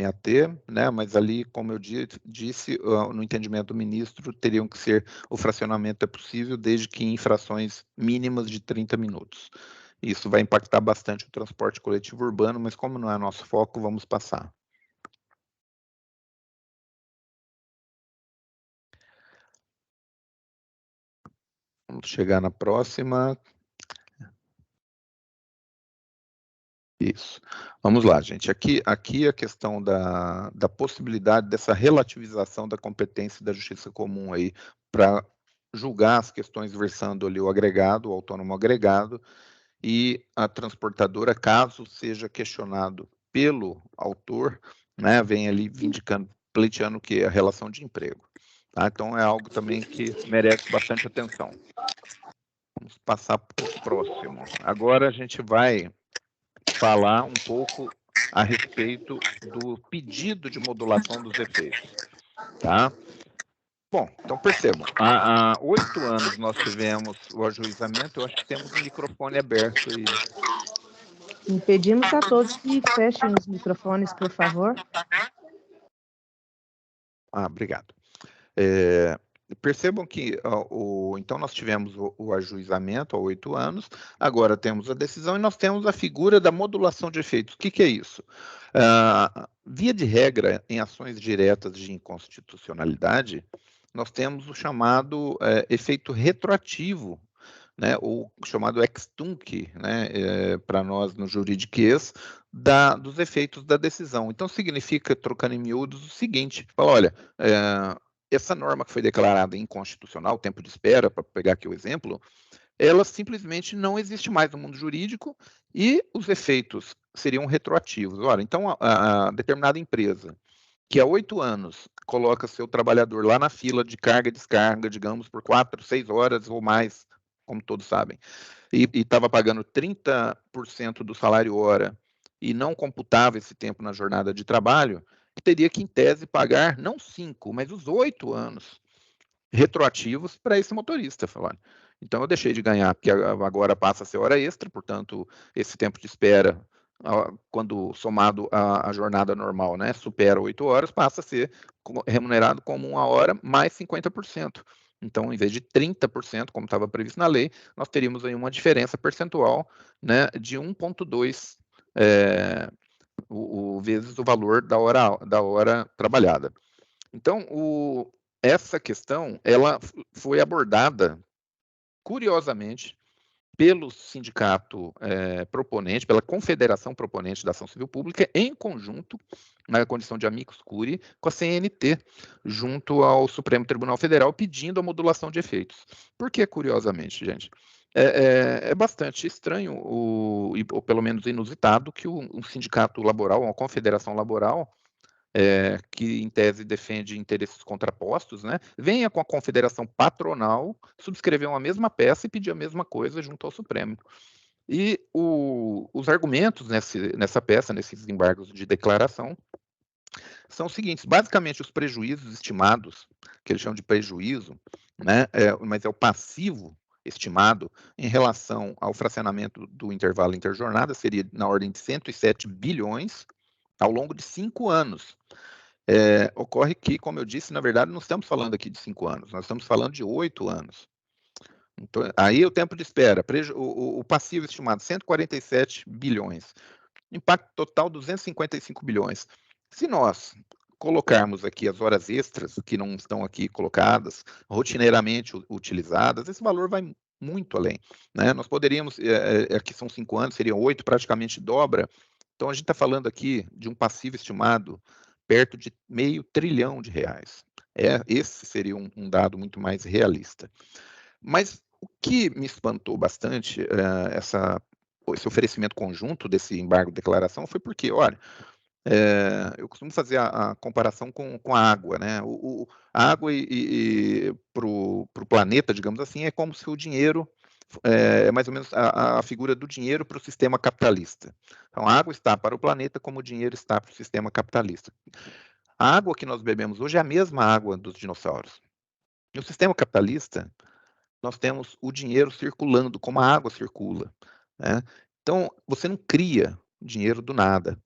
ater, né? Mas ali, como eu disse, no entendimento do ministro, teriam que ser, o fracionamento é possível desde que em infrações mínimas de 30 minutos. Isso vai impactar bastante o transporte coletivo urbano, mas como não é nosso foco, vamos passar. Vamos chegar na próxima. Isso. Vamos lá, gente. Aqui a questão da possibilidade dessa relativização da competência da justiça comum aí para julgar as questões versando ali o agregado, o autônomo agregado, e a transportadora, caso seja questionado pelo autor, né, vem ali vindicando, pleiteando que a relação de emprego. Tá? Então, é algo também que merece bastante atenção. Vamos passar para o próximo. Agora a gente vai falar um pouco a respeito do pedido de modulação dos efeitos, tá? Bom, então percebam, há 8 anos nós tivemos o ajuizamento, eu acho que temos o microfone aberto aí. Pedimos a todos que fechem os microfones, por favor. Obrigado. Percebam que então nós tivemos o ajuizamento há 8 anos, agora temos a decisão e nós temos a figura da modulação de efeitos. O que é isso? Via de regra, em ações diretas de inconstitucionalidade, nós temos o chamado efeito retroativo, né, ou chamado ex tunc, né, para nós no juridiquês, dos efeitos da decisão. Então, significa, trocando em miúdos, o seguinte, fala, olha, essa norma que foi declarada inconstitucional, tempo de espera, para pegar aqui o exemplo, ela simplesmente não existe mais no mundo jurídico e os efeitos seriam retroativos. Ora, então, a determinada empresa que há 8 anos coloca seu trabalhador lá na fila de carga e descarga, digamos, por 4, 6 horas ou mais, como todos sabem, e estava pagando 30% do salário hora e não computava esse tempo na jornada de trabalho, teria que, em tese, pagar não 5, mas os 8 anos retroativos para esse motorista. Falando. Então, eu deixei de ganhar, porque agora passa a ser hora extra, portanto, esse tempo de espera, quando somado à jornada normal, né, supera 8 horas, passa a ser remunerado como 1 hora mais 50%. Então, em vez de 30%, como estava previsto na lei, nós teríamos aí uma diferença percentual, né, de 1,2 vezes o valor da hora trabalhada. Então, essa questão ela foi abordada, curiosamente, pelo sindicato proponente, pela confederação proponente da ação civil pública, em conjunto, na condição de amicus curiae, com a CNT, junto ao Supremo Tribunal Federal, pedindo a modulação de efeitos. Por que, curiosamente, gente? É bastante estranho, ou pelo menos inusitado, que um sindicato laboral, uma confederação laboral, que em tese defende interesses contrapostos, né, venha com a confederação patronal, subscrever uma mesma peça e pedir a mesma coisa junto ao Supremo. E os argumentos nessa peça, nesses embargos de declaração, são os seguintes: basicamente os prejuízos estimados, que eles chamam de prejuízo, né, mas é o passivo estimado em relação ao fracionamento do intervalo interjornada, seria na ordem de 107 bilhões ao longo de 5 anos. Ocorre que, como eu disse, na verdade, não estamos falando aqui de 5 anos, nós estamos falando de 8 anos. Então, aí o tempo de espera, o passivo estimado, 147 bilhões. Impacto total, 255 bilhões. Se nós colocarmos aqui as horas extras, que não estão aqui colocadas, rotineiramente utilizadas, esse valor vai muito além. Né? Nós poderíamos, aqui são 5 anos, seriam 8, praticamente dobra. Então, a gente está falando aqui de um passivo estimado perto de R$500 bilhão. Esse seria um dado muito mais realista. Mas o que me espantou bastante, esse oferecimento conjunto desse embargo de declaração, foi porque, olha, eu costumo fazer a comparação com a água, né? A água para o planeta, digamos assim, é como se o dinheiro é mais ou menos a figura do dinheiro para o sistema capitalista. Então, a água está para o planeta como o dinheiro está para o sistema capitalista. A água que nós bebemos hoje é a mesma água dos dinossauros. No sistema capitalista, nós temos o dinheiro circulando, como a água circula, né? Então, você não cria dinheiro do nada.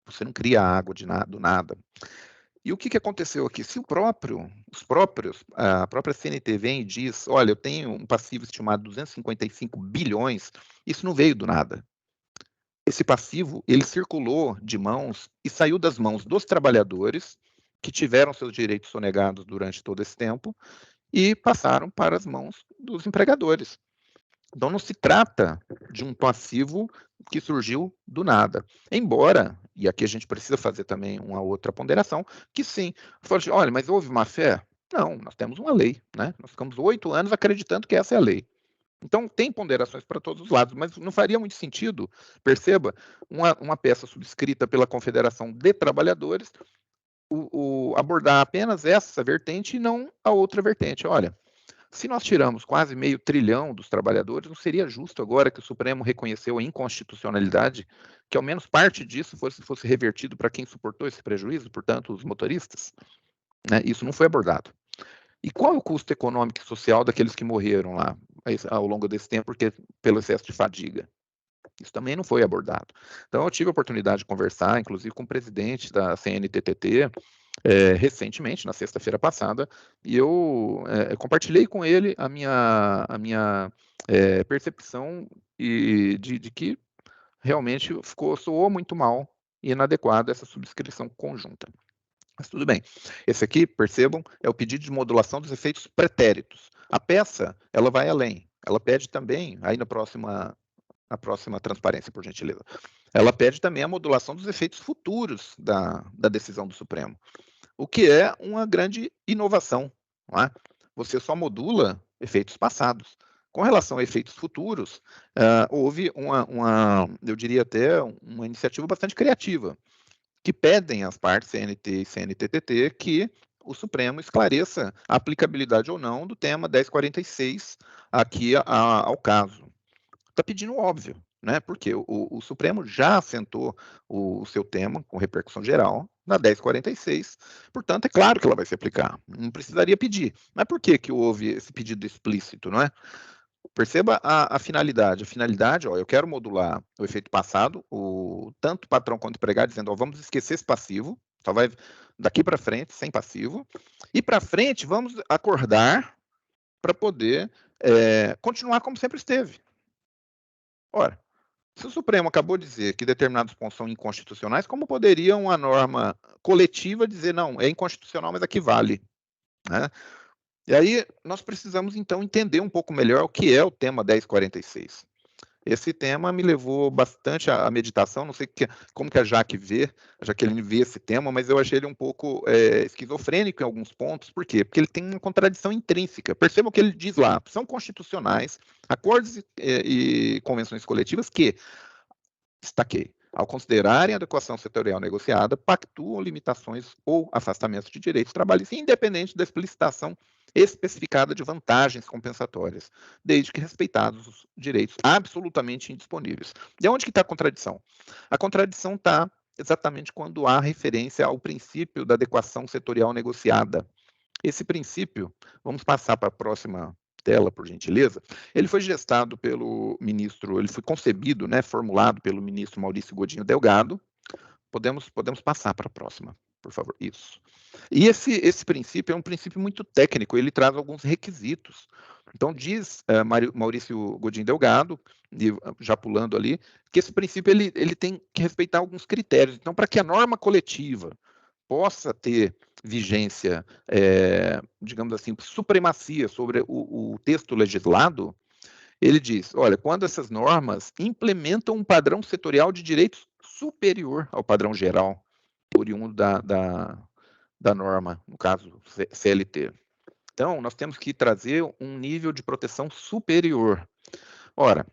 Você não cria água do nada. E o que aconteceu aqui? Se a própria CNT vem e diz, olha, eu tenho um passivo estimado de 255 bilhões, isso não veio do nada. Esse passivo, ele circulou de mãos e saiu das mãos dos trabalhadores, que tiveram seus direitos sonegados durante todo esse tempo, e passaram para as mãos dos empregadores. Então, não se trata de um passivo que surgiu do nada. Embora, e aqui a gente precisa fazer também uma outra ponderação, que sim, olha, mas houve má fé? Não, nós temos uma lei, né? Nós ficamos 8 anos acreditando que essa é a lei. Então, tem ponderações para todos os lados, mas não faria muito sentido, perceba, uma peça subscrita pela Confederação de Trabalhadores abordar apenas essa vertente e não a outra vertente. Olha, se nós tiramos quase R$500 bilhão dos trabalhadores, não seria justo agora que o Supremo reconheceu a inconstitucionalidade, que ao menos parte disso fosse revertido para quem suportou esse prejuízo, portanto, os motoristas? Né? Isso não foi abordado. E qual é o custo econômico e social daqueles que morreram lá ao longo desse tempo pelo excesso de fadiga? Isso também não foi abordado. Então, eu tive a oportunidade de conversar, inclusive, com o presidente da CNTTT, recentemente, na sexta-feira passada, e eu compartilhei com ele a minha percepção de que realmente soou muito mal e inadequado essa subscrição conjunta. Mas tudo bem. Esse aqui, percebam, é o pedido de modulação dos efeitos pretéritos. A peça, ela vai além. Ela pede também, aí na próxima transparência, por gentileza, ela pede também a modulação dos efeitos futuros da decisão do Supremo, o que é uma grande inovação, não é? Você só modula efeitos passados. Com relação a efeitos futuros, houve eu diria até, uma iniciativa bastante criativa, que pedem às partes CNT e CNTTT que o Supremo esclareça a aplicabilidade ou não do tema 1046 aqui ao caso. Está pedindo óbvio, né? Porque o Supremo já assentou o seu tema com repercussão geral na 1046, portanto, é claro que ela vai se aplicar, não precisaria pedir. Mas por que houve esse pedido explícito, não é? Perceba a finalidade. A finalidade, eu quero modular o efeito passado, tanto o patrão quanto o empregado, dizendo, vamos esquecer esse passivo, só vai daqui para frente, sem passivo, e para frente vamos acordar para poder continuar como sempre esteve. Ora, se o Supremo acabou de dizer que determinados pontos são inconstitucionais, como poderia uma norma coletiva dizer, não, é inconstitucional, mas aqui vale, né? E aí nós precisamos, então, entender um pouco melhor o que é o tema 1046. Esse tema me levou bastante à meditação, não sei como que a Jaqueline vê esse tema, mas eu achei ele um pouco esquizofrênico em alguns pontos. Por quê? Porque ele tem uma contradição intrínseca. Percebam o que ele diz lá, são constitucionais, acordos e convenções coletivas que, destaquei, ao considerarem a adequação setorial negociada, pactuam limitações ou afastamentos de direitos trabalhistas, independente da explicitação especificada de vantagens compensatórias, desde que respeitados os direitos absolutamente indisponíveis. De onde que está a contradição? A contradição está exatamente quando há referência ao princípio da adequação setorial negociada. Esse princípio, vamos passar para a próxima tela, por gentileza, ele foi gestado pelo ministro, ele foi concebido, né, formulado pelo ministro Maurício Godinho Delgado. Podemos passar para a próxima, por favor. Isso. E esse princípio é um princípio muito técnico, ele traz alguns requisitos. Então, diz Maurício Godinho Delgado, já pulando ali, que esse princípio ele tem que respeitar alguns critérios. Então, para que a norma coletiva possa ter vigência, digamos assim, supremacia sobre o texto legislado, ele diz, olha, quando essas normas implementam um padrão setorial de direitos superior ao padrão geral. oriundo da norma, no caso CLT. Então, nós temos que trazer um nível de proteção superior. Ora,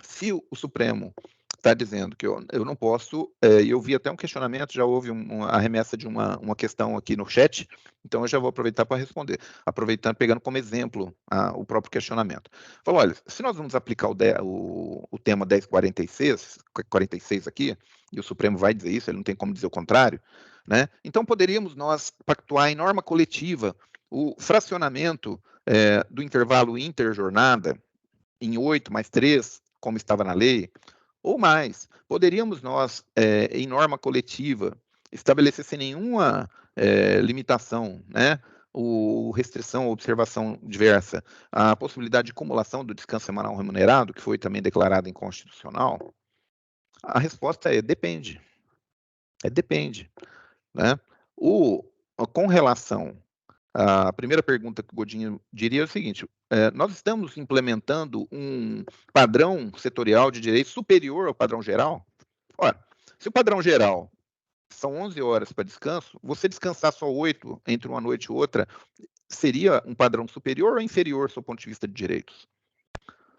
se o Supremo está dizendo que eu não posso, eu vi até um questionamento, já houve a remessa de uma questão aqui no chat, então eu já vou aproveitar para responder, aproveitando, pegando como exemplo o próprio questionamento. Falou, olha, se nós vamos aplicar o tema 1046 aqui, e o Supremo vai dizer isso, ele não tem como dizer o contrário, né? Então poderíamos nós pactuar em norma coletiva o fracionamento do intervalo interjornada em 8 mais 3, como estava na lei, ou mais. Poderíamos nós, em norma coletiva, estabelecer sem nenhuma limitação, né, restrição ou observação diversa, a possibilidade de acumulação do descanso semanal remunerado, que foi também declarado inconstitucional? A resposta é depende. Depende. Né? Com relação à primeira pergunta que o Godinho diria é o seguinte, nós estamos implementando um padrão setorial de direito superior ao padrão geral? Ora, se o padrão geral são 11 horas para descanso, você descansar só 8 entre uma noite e outra, seria um padrão superior ou inferior do seu ponto de vista de direitos?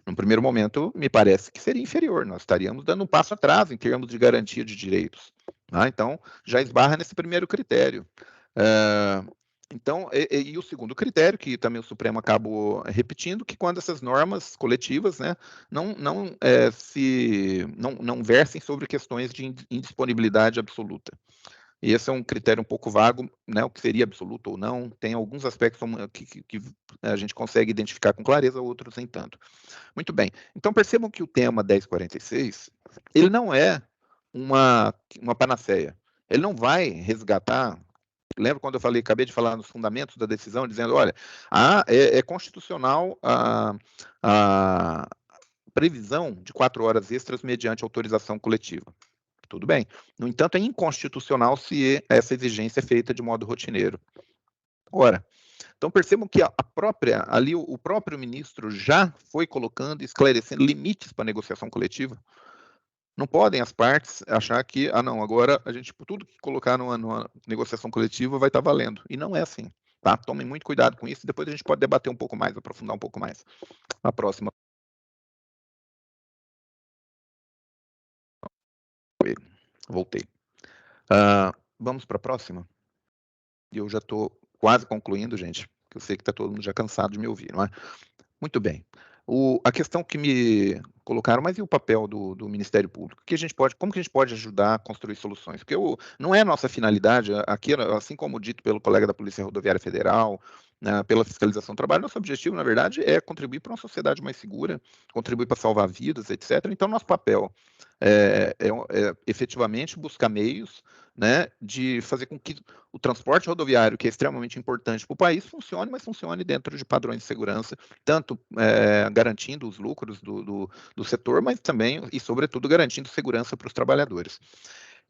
No primeiro momento, me parece que seria inferior, nós estaríamos dando um passo atrás em termos de garantia de direitos. Tá? Então, já esbarra nesse primeiro critério. Então, e o segundo critério, que também o Supremo acabou repetindo, que quando essas normas coletivas, né, não versem sobre questões de indisponibilidade absoluta. E esse é um critério um pouco vago, né, o que seria absoluto ou não, tem alguns aspectos que a gente consegue identificar com clareza, outros nem tanto. Muito bem, então percebam que o tema 1046, ele não é uma panaceia, ele não vai resgatar. Lembra quando eu falei, acabei de falar nos fundamentos da decisão, dizendo, olha, é constitucional a previsão de 4 horas extras mediante autorização coletiva. Tudo bem. No entanto, é inconstitucional se essa exigência é feita de modo rotineiro. Ora, então percebam que o próprio ministro já foi colocando e esclarecendo limites para a negociação coletiva. Não podem as partes achar que, não, agora a gente, tudo que colocar numa negociação coletiva vai estar valendo. E não é assim, tá? Tomem muito cuidado com isso, depois a gente pode debater um pouco mais, aprofundar um pouco mais. A próxima. Voltei. Vamos para a próxima? Eu já estou quase concluindo, gente, que eu sei que está todo mundo já cansado de me ouvir, não é? Muito bem. A questão que me colocaram, mas e o papel do Ministério Público? Como que a gente pode ajudar a construir soluções? Porque não é a nossa finalidade, aqui, assim como dito pelo colega da Polícia Rodoviária Federal, pela fiscalização do trabalho, nosso objetivo, na verdade, é contribuir para uma sociedade mais segura, contribuir para salvar vidas, etc. Então, nosso papel é efetivamente buscar meios, né, de fazer com que o transporte rodoviário, que é extremamente importante para o país, funcione, mas funcione dentro de padrões de segurança, tanto garantindo os lucros do setor, mas também, e sobretudo, garantindo segurança para os trabalhadores.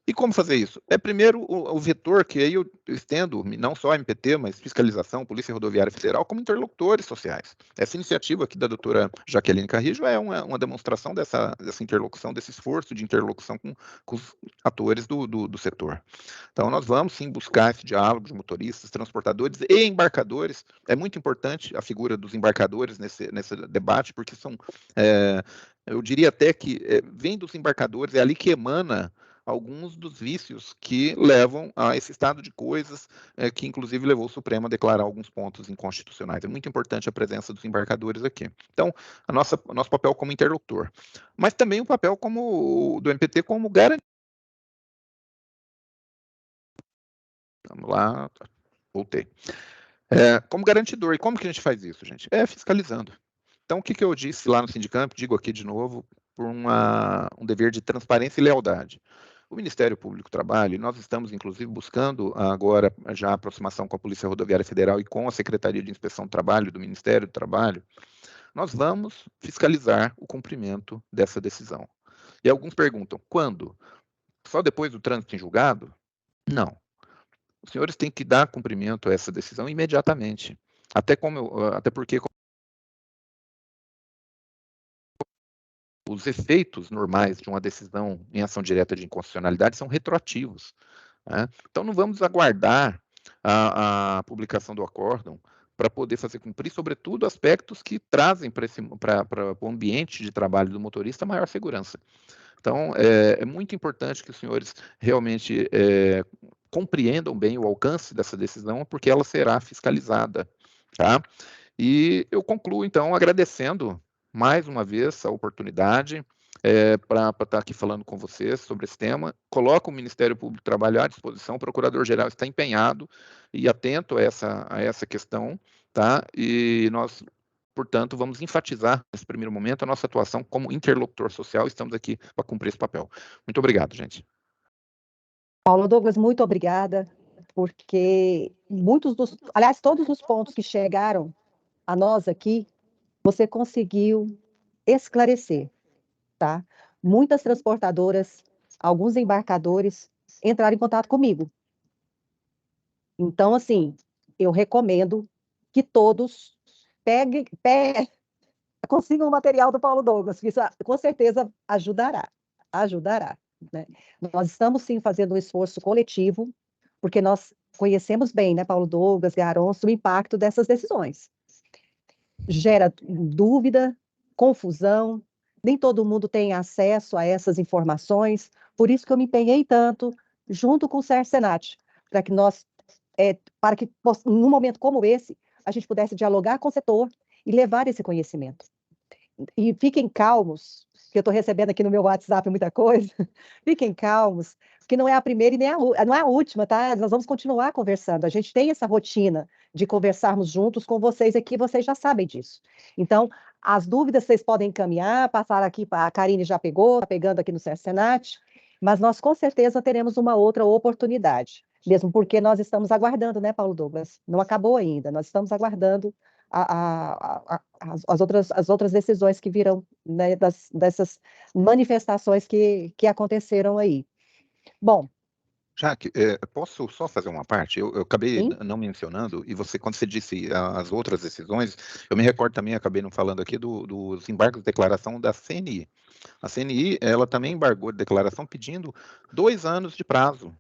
E como fazer isso? Primeiro, o vetor, que aí eu estendo, não só a MPT, mas fiscalização, Polícia Rodoviária Federal, como interlocutores sociais. Essa iniciativa aqui da doutora Jaqueline Carrijo é uma demonstração dessa interlocução, desse esforço de interlocução com os atores do setor. Então, nós vamos, sim, buscar esse diálogo de motoristas, transportadores e embarcadores. É muito importante a figura dos embarcadores nesse debate, porque são, eu diria até que vem dos embarcadores, é ali que emana alguns dos vícios que levam a esse estado de coisas, que inclusive levou o Supremo a declarar alguns pontos inconstitucionais. É muito importante a presença dos embarcadores aqui. Então, nosso papel como interlocutor, mas também o papel do MPT como garantia. Vamos lá, voltei. Como garantidor, e como que a gente faz isso, gente? Fiscalizando. Então, o que eu disse lá no Sindicamp, digo aqui de novo, por um dever de transparência e lealdade. O Ministério Público do Trabalho, nós estamos, inclusive, buscando agora já a aproximação com a Polícia Rodoviária Federal e com a Secretaria de Inspeção do Trabalho, do Ministério do Trabalho, nós vamos fiscalizar o cumprimento dessa decisão. E alguns perguntam, quando? Só depois do trânsito em julgado? Não. Os senhores têm que dar cumprimento a essa decisão imediatamente. Até porque os efeitos normais de uma decisão em ação direta de inconstitucionalidade são retroativos. né? Então, não vamos aguardar a publicação do acórdão para poder fazer cumprir, sobretudo, aspectos que trazem para o ambiente de trabalho do motorista maior segurança. Então, é muito importante que os senhores realmente compreendam bem o alcance dessa decisão, porque ela será fiscalizada, tá? E eu concluo, então, agradecendo mais uma vez a oportunidade para estar aqui falando com vocês sobre esse tema. Coloco o Ministério Público do Trabalho à disposição, o Procurador-Geral está empenhado e atento a essa questão, tá? E nós, portanto, vamos enfatizar, nesse primeiro momento, a nossa atuação como interlocutor social. Estamos aqui para cumprir esse papel. Muito obrigado, gente. Paulo Douglas, muito obrigada, porque aliás, todos os pontos que chegaram a nós aqui, você conseguiu esclarecer, tá? Muitas transportadoras, alguns embarcadores entraram em contato comigo. Então, assim, eu recomendo que todos consigam o material do Paulo Douglas, que isso com certeza ajudará, né? Nós estamos, sim, fazendo um esforço coletivo, porque nós conhecemos bem, né, Paulo Douglas, Garonço, o impacto dessas decisões. Gera dúvida, confusão, nem todo mundo tem acesso a essas informações, por isso que eu me empenhei tanto, junto com o Sérgio Senat, para que, num momento como esse, a gente pudesse dialogar com o setor e levar esse conhecimento. E fiquem calmos, que eu estou recebendo aqui no meu WhatsApp muita coisa, fiquem calmos, que não é a primeira e nem não é a última, tá? Nós vamos continuar conversando. A gente tem essa rotina de conversarmos juntos com vocês aqui, vocês já sabem disso. Então, as dúvidas vocês podem encaminhar, passar aqui, a Karine já pegou, está pegando aqui no Sérgio Senat, mas nós com certeza teremos uma outra oportunidade, mesmo porque nós estamos aguardando, né, Paulo Douglas? Não acabou ainda, nós estamos aguardando as outras decisões que virão, né, dessas manifestações que aconteceram aí. Bom. Jaque, posso só fazer uma parte? Eu acabei não mencionando, e você, quando você disse as outras decisões, eu me recordo também, acabei não falando aqui, dos embargos de declaração da CNI. A CNI, ela também embargou de declaração pedindo 2 anos de prazo,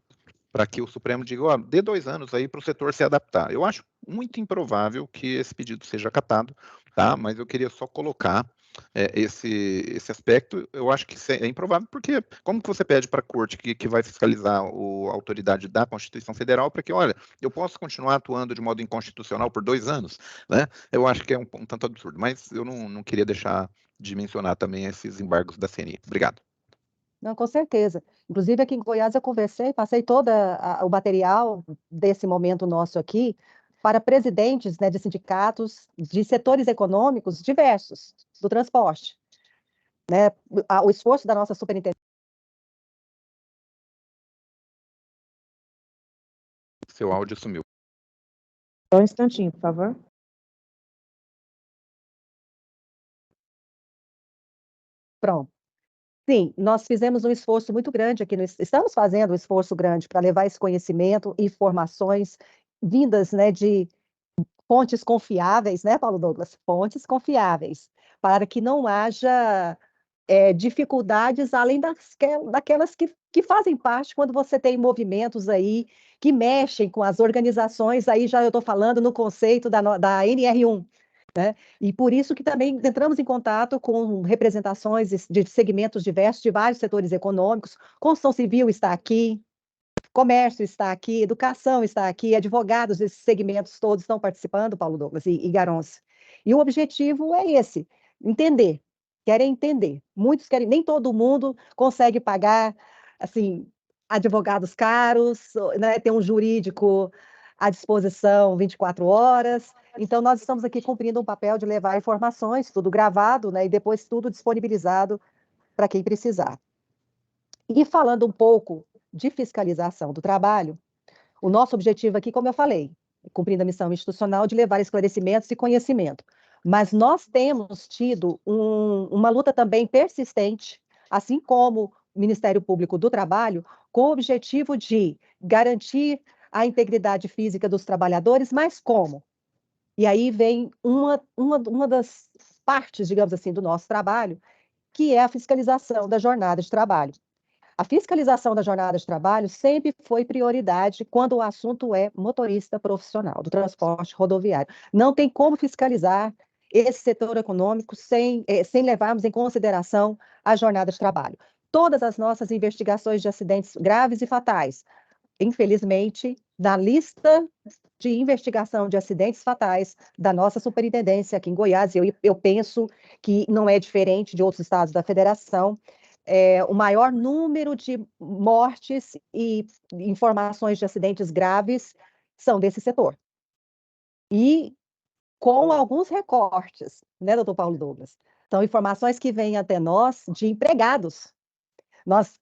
para que o Supremo diga, ó, dê 2 anos aí para o setor se adaptar. Eu acho muito improvável que esse pedido seja acatado, tá? Mas eu queria só colocar esse aspecto. Eu acho que é improvável, porque como que você pede para a corte que vai fiscalizar a autoridade da Constituição Federal para que, olha, eu posso continuar atuando de modo inconstitucional por 2 anos, né? Eu acho que é um tanto absurdo, mas eu não queria deixar de mencionar também esses embargos da CNI. Obrigado. Não, com certeza. Inclusive, aqui em Goiás, eu conversei, passei todo o material desse momento nosso aqui para presidentes, né, de sindicatos, de setores econômicos diversos do transporte. Né? O esforço da nossa superintendente. Seu áudio sumiu. Só um instantinho, por favor. Pronto. Sim, nós fizemos um esforço muito grande aqui, estamos fazendo um esforço grande para levar esse conhecimento e informações vindas, né, de fontes confiáveis, né, Paulo Douglas? Fontes confiáveis, para que não haja dificuldades além daquelas que fazem parte quando você tem movimentos aí que mexem com as organizações, aí já eu estou falando no conceito da NR1, né? E por isso que também entramos em contato com representações de segmentos diversos, de vários setores econômicos, construção civil está aqui, comércio está aqui, educação está aqui, advogados desses segmentos todos estão participando, Paulo Douglas e Garonce. E o objetivo é esse, querem entender. Muitos querem, nem todo mundo consegue pagar, assim, advogados caros, né, ter um jurídico à disposição 24 horas. Então, nós estamos aqui cumprindo um papel de levar informações, tudo gravado, né, e depois tudo disponibilizado para quem precisar. E falando um pouco de fiscalização do trabalho, o nosso objetivo aqui, como eu falei, cumprindo a missão institucional de levar esclarecimentos e conhecimento. Mas nós temos tido uma luta também persistente, assim como o Ministério Público do Trabalho, com o objetivo de garantir a integridade física dos trabalhadores, mas como? E aí vem uma das partes, digamos assim, do nosso trabalho, que é a fiscalização da jornada de trabalho. A fiscalização da jornada de trabalho sempre foi prioridade quando o assunto é motorista profissional do transporte rodoviário. Não tem como fiscalizar esse setor econômico sem levarmos em consideração a jornada de trabalho. Todas as nossas investigações de acidentes graves e fatais, infelizmente, na lista de investigação de acidentes fatais da nossa superintendência aqui em Goiás, eu penso que não é diferente de outros estados da federação, o maior número de mortes e informações de acidentes graves são desse setor. E com alguns recortes, né, doutor Paulo Douglas? São informações que vêm até nós de empregados.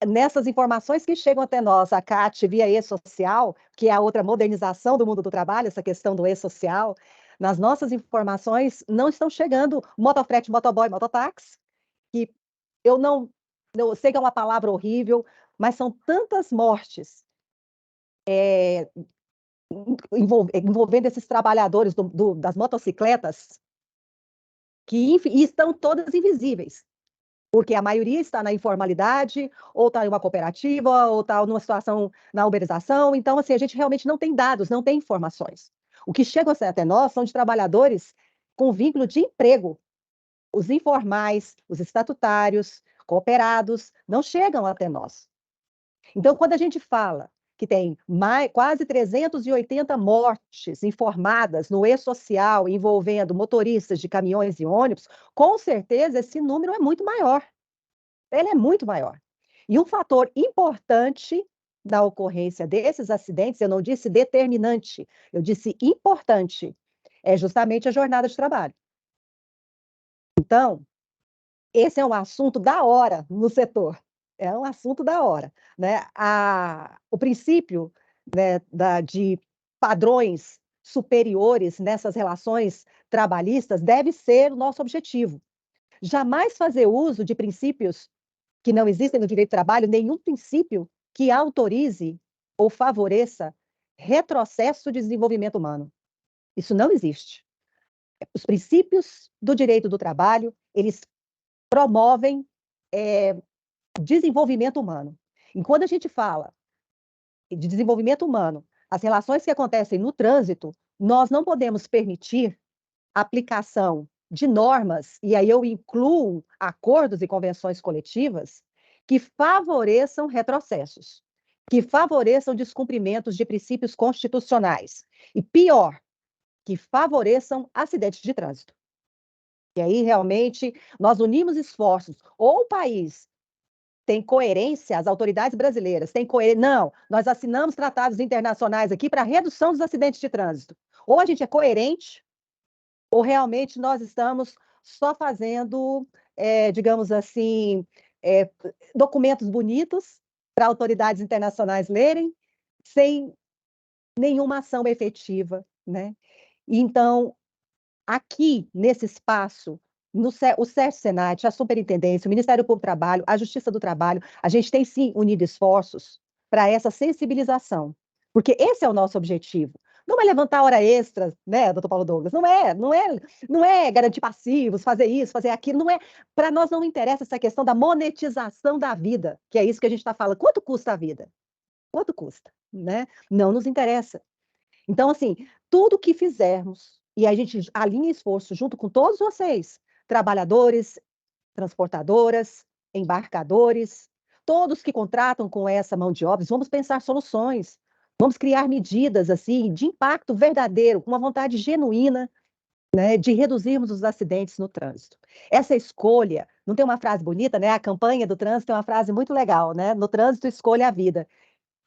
Nessas informações que chegam até nós, a CAT via e-social, que é a outra modernização do mundo do trabalho, essa questão do e-social, nas nossas informações não estão chegando motofrete, motoboy, mototáxi, que eu sei que é uma palavra horrível, mas são tantas mortes envolvendo esses trabalhadores das motocicletas que estão todas invisíveis, porque a maioria está na informalidade, ou está em uma cooperativa, ou está numa situação na uberização. Então, assim, a gente realmente não tem dados, não tem informações. O que chega até nós são de trabalhadores com vínculo de emprego. Os informais, os estatutários, cooperados, não chegam até nós. Então, quando a gente fala que tem quase 380 mortes informadas no e-social envolvendo motoristas de caminhões e ônibus, com certeza esse número é muito maior. Ele é muito maior. E um fator importante da ocorrência desses acidentes, eu não disse determinante, eu disse importante, é justamente a jornada de trabalho. Então, esse é um assunto da hora no setor. É um assunto da hora, né? O princípio, né, de padrões superiores nessas relações trabalhistas deve ser o nosso objetivo. Jamais fazer uso de princípios que não existem no direito do trabalho, nenhum princípio que autorize ou favoreça retrocesso de desenvolvimento humano. Isso não existe. Os princípios do direito do trabalho, eles promovem desenvolvimento humano. E quando a gente fala de desenvolvimento humano, as relações que acontecem no trânsito, nós não podemos permitir a aplicação de normas, e aí eu incluo acordos e convenções coletivas, que favoreçam retrocessos, que favoreçam descumprimentos de princípios constitucionais. E pior, que favoreçam acidentes de trânsito. E aí, realmente, nós unimos esforços, ou o país tem coerência, as autoridades brasileiras têm coerência. Não, nós assinamos tratados internacionais aqui para redução dos acidentes de trânsito. Ou a gente é coerente, ou realmente nós estamos só fazendo, digamos assim, documentos bonitos para autoridades internacionais lerem, sem nenhuma ação efetiva, né? Então, aqui, nesse espaço, o SESC-Senat, a Superintendência, o Ministério Público do Trabalho, a Justiça do Trabalho, a gente tem, sim, unido esforços para essa sensibilização, porque esse é o nosso objetivo. Não é levantar hora extra, né, doutor Paulo Douglas? Não é garantir passivos, fazer isso, fazer aquilo, não é. Para nós não interessa essa questão da monetização da vida, que é isso que a gente está falando. Quanto custa a vida? Quanto custa, né? Não nos interessa. Então, assim, tudo que fizermos, e a gente alinha esforço junto com todos vocês, trabalhadores, transportadoras, embarcadores, todos que contratam com essa mão de obra, vamos pensar soluções, vamos criar medidas assim de impacto verdadeiro, com uma vontade genuína, né, de reduzirmos os acidentes no trânsito. Essa escolha, não tem uma frase bonita, né? A campanha do trânsito tem uma frase muito legal, né? No trânsito, escolha a vida.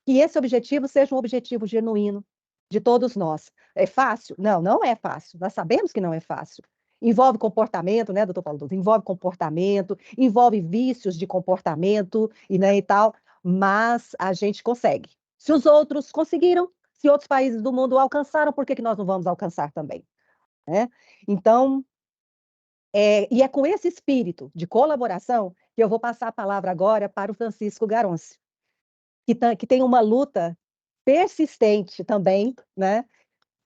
Que esse objetivo seja um objetivo genuíno de todos nós. É fácil? Não, não é fácil. Nós sabemos que não é fácil. Envolve comportamento, né, doutor Paulo Douglas? Envolve comportamento, envolve vícios de comportamento e tal, mas a gente consegue. Se os outros conseguiram, se outros países do mundo alcançaram, por que nós não vamos alcançar também? Né? Então, e é com esse espírito de colaboração que eu vou passar a palavra agora para o Francisco Garonci, que tem uma luta persistente também, né,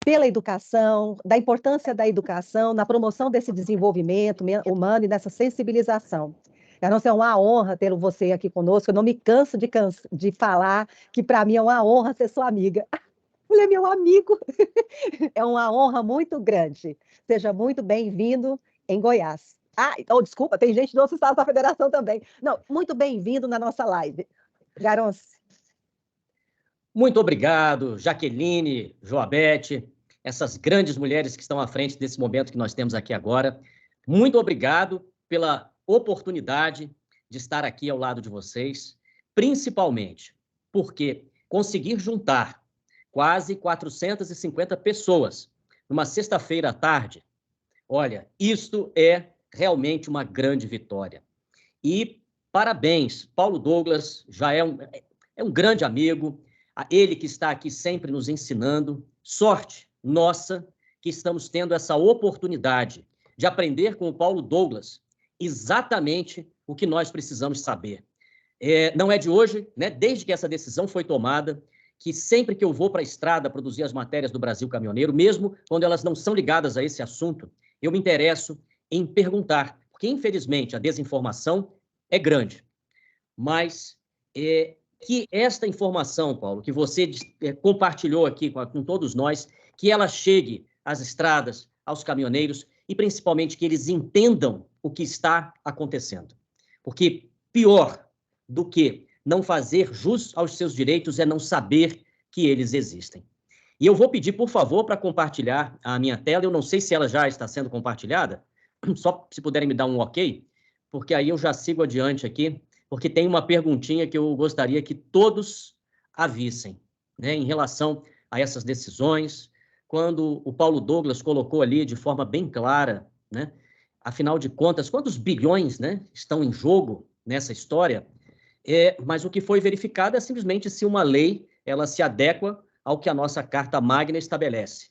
pela educação, da importância da educação, na promoção desse desenvolvimento humano e dessa sensibilização. Garonça, é uma honra ter você aqui conosco. Eu não me canso de falar que, para mim, é uma honra ser sua amiga. Ele é meu amigo. É uma honra muito grande. Seja muito bem-vindo em Goiás. Desculpa, tem gente do outro estado da federação também. Não, muito bem-vindo na nossa live. Garonça. Muito obrigado, Jaqueline, Joabete, essas grandes mulheres que estão à frente desse momento que nós temos aqui agora. Muito obrigado pela oportunidade de estar aqui ao lado de vocês, principalmente porque conseguir juntar quase 450 pessoas numa sexta-feira à tarde, olha, isto é realmente uma grande vitória. E parabéns, Paulo Douglas já é um grande amigo, ele que está aqui sempre nos ensinando. Sorte nossa que estamos tendo essa oportunidade de aprender com o Paulo Douglas exatamente o que nós precisamos saber. Não é de hoje, né? Desde que essa decisão foi tomada, que sempre que eu vou para a estrada produzir as matérias do Brasil Caminhoneiro, mesmo quando elas não são ligadas a esse assunto, eu me interesso em perguntar, porque infelizmente a desinformação é grande, mas que esta informação, Paulo, que você compartilhou aqui com todos nós, que ela chegue às estradas, aos caminhoneiros, e principalmente que eles entendam o que está acontecendo. Porque pior do que não fazer jus aos seus direitos é não saber que eles existem. E eu vou pedir, por favor, para compartilhar a minha tela. Eu não sei se ela já está sendo compartilhada, só se puderem me dar um ok, porque aí eu já sigo adiante aqui, porque tem uma perguntinha que eu gostaria que todos a vissem, né, em relação a essas decisões, quando o Paulo Douglas colocou ali de forma bem clara, né, afinal de contas, quantos bilhões, né, estão em jogo nessa história, mas o que foi verificado é simplesmente se uma lei ela se adequa ao que a nossa Carta Magna estabelece.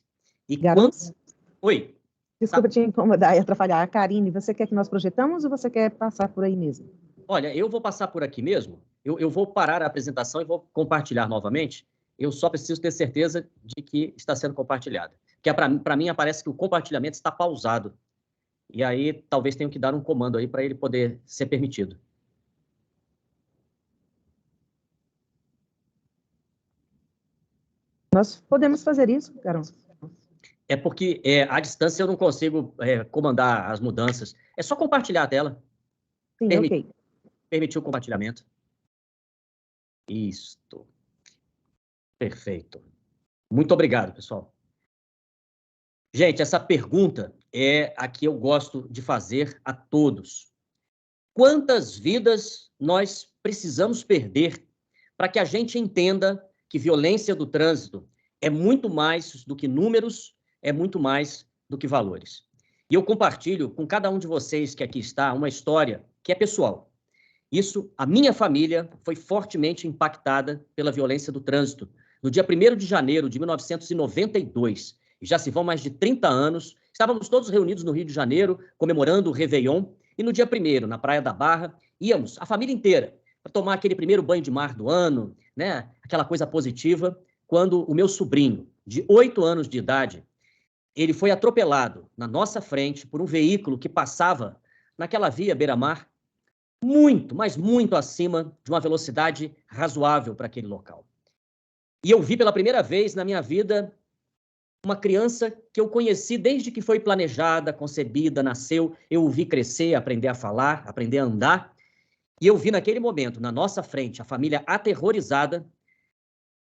E Garonça? Oi. Desculpa te incomodar e atrapalhar. Karine, você quer que nós projetamos ou você quer passar por aí mesmo? Olha, eu vou passar por aqui mesmo, eu vou parar a apresentação e vou compartilhar novamente. Eu só preciso ter certeza de que está sendo compartilhado. Porque para mim aparece que o compartilhamento está pausado. E aí talvez tenha que dar um comando aí para ele poder ser permitido. Nós podemos fazer isso, Garonça. É porque à distância eu não consigo comandar as mudanças. É só compartilhar a tela. Sim, ok. Permitir o compartilhamento. Isto. Perfeito. Muito obrigado, pessoal. Gente, essa pergunta é a que eu gosto de fazer a todos. Quantas vidas nós precisamos perder para que a gente entenda que violência do trânsito é muito mais do que números, é muito mais do que valores? E eu compartilho com cada um de vocês que aqui está uma história que é pessoal. Isso, a minha família foi fortemente impactada pela violência do trânsito. No dia 1º de janeiro de 1992, e já se vão mais de 30 anos, estávamos todos reunidos no Rio de Janeiro, comemorando o Réveillon, e no dia 1º, na Praia da Barra, íamos, a família inteira, para tomar aquele primeiro banho de mar do ano, né? Aquela coisa positiva, quando o meu sobrinho, de 8 anos de idade, ele foi atropelado na nossa frente por um veículo que passava naquela via beira-mar, muito, mas muito acima de uma velocidade razoável para aquele local. E eu vi pela primeira vez na minha vida uma criança que eu conheci desde que foi planejada, concebida, nasceu. Eu o vi crescer, aprender a falar, aprender a andar. E eu vi naquele momento, na nossa frente, a família aterrorizada,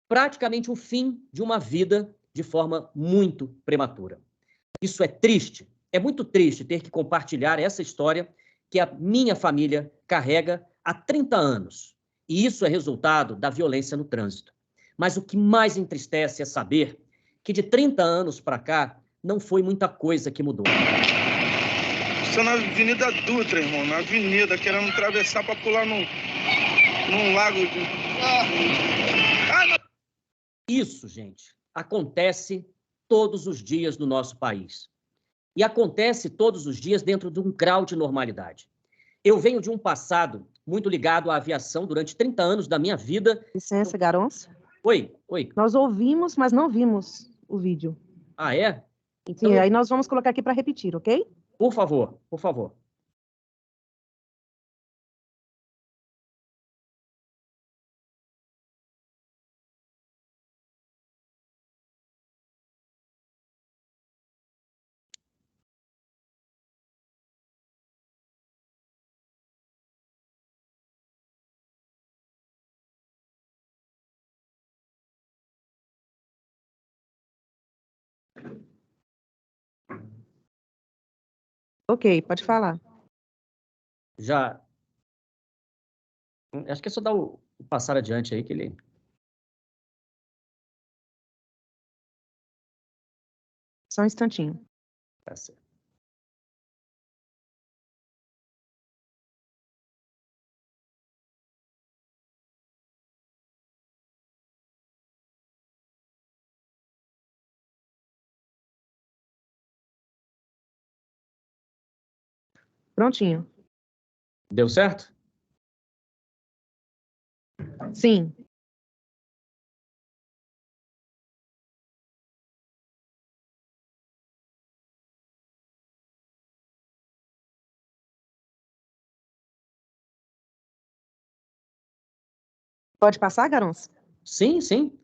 praticamente o fim de uma vida de forma muito prematura. Isso é triste, é muito triste ter que compartilhar essa história que a minha família carrega há 30 anos. E isso é resultado da violência no trânsito. Mas o que mais entristece é saber que de 30 anos para cá não foi muita coisa que mudou. Estou na Avenida Dutra, irmão, na avenida, querendo atravessar para pular num lago de... Isso, gente, acontece todos os dias no nosso país. E acontece todos os dias dentro de um grau de normalidade. Eu venho de um passado muito ligado à aviação durante 30 anos da minha vida. Licença, Garonça. Oi. Nós ouvimos, mas não vimos o vídeo. Ah, é? Sim, então, aí nós vamos colocar aqui para repetir, ok? Por favor. Ok, pode falar. Já. Acho que é só dar o passar adiante aí que ele. Só um instantinho. Tá certo. Prontinho. Deu certo? Sim. Pode passar, Garons? Sim, sim.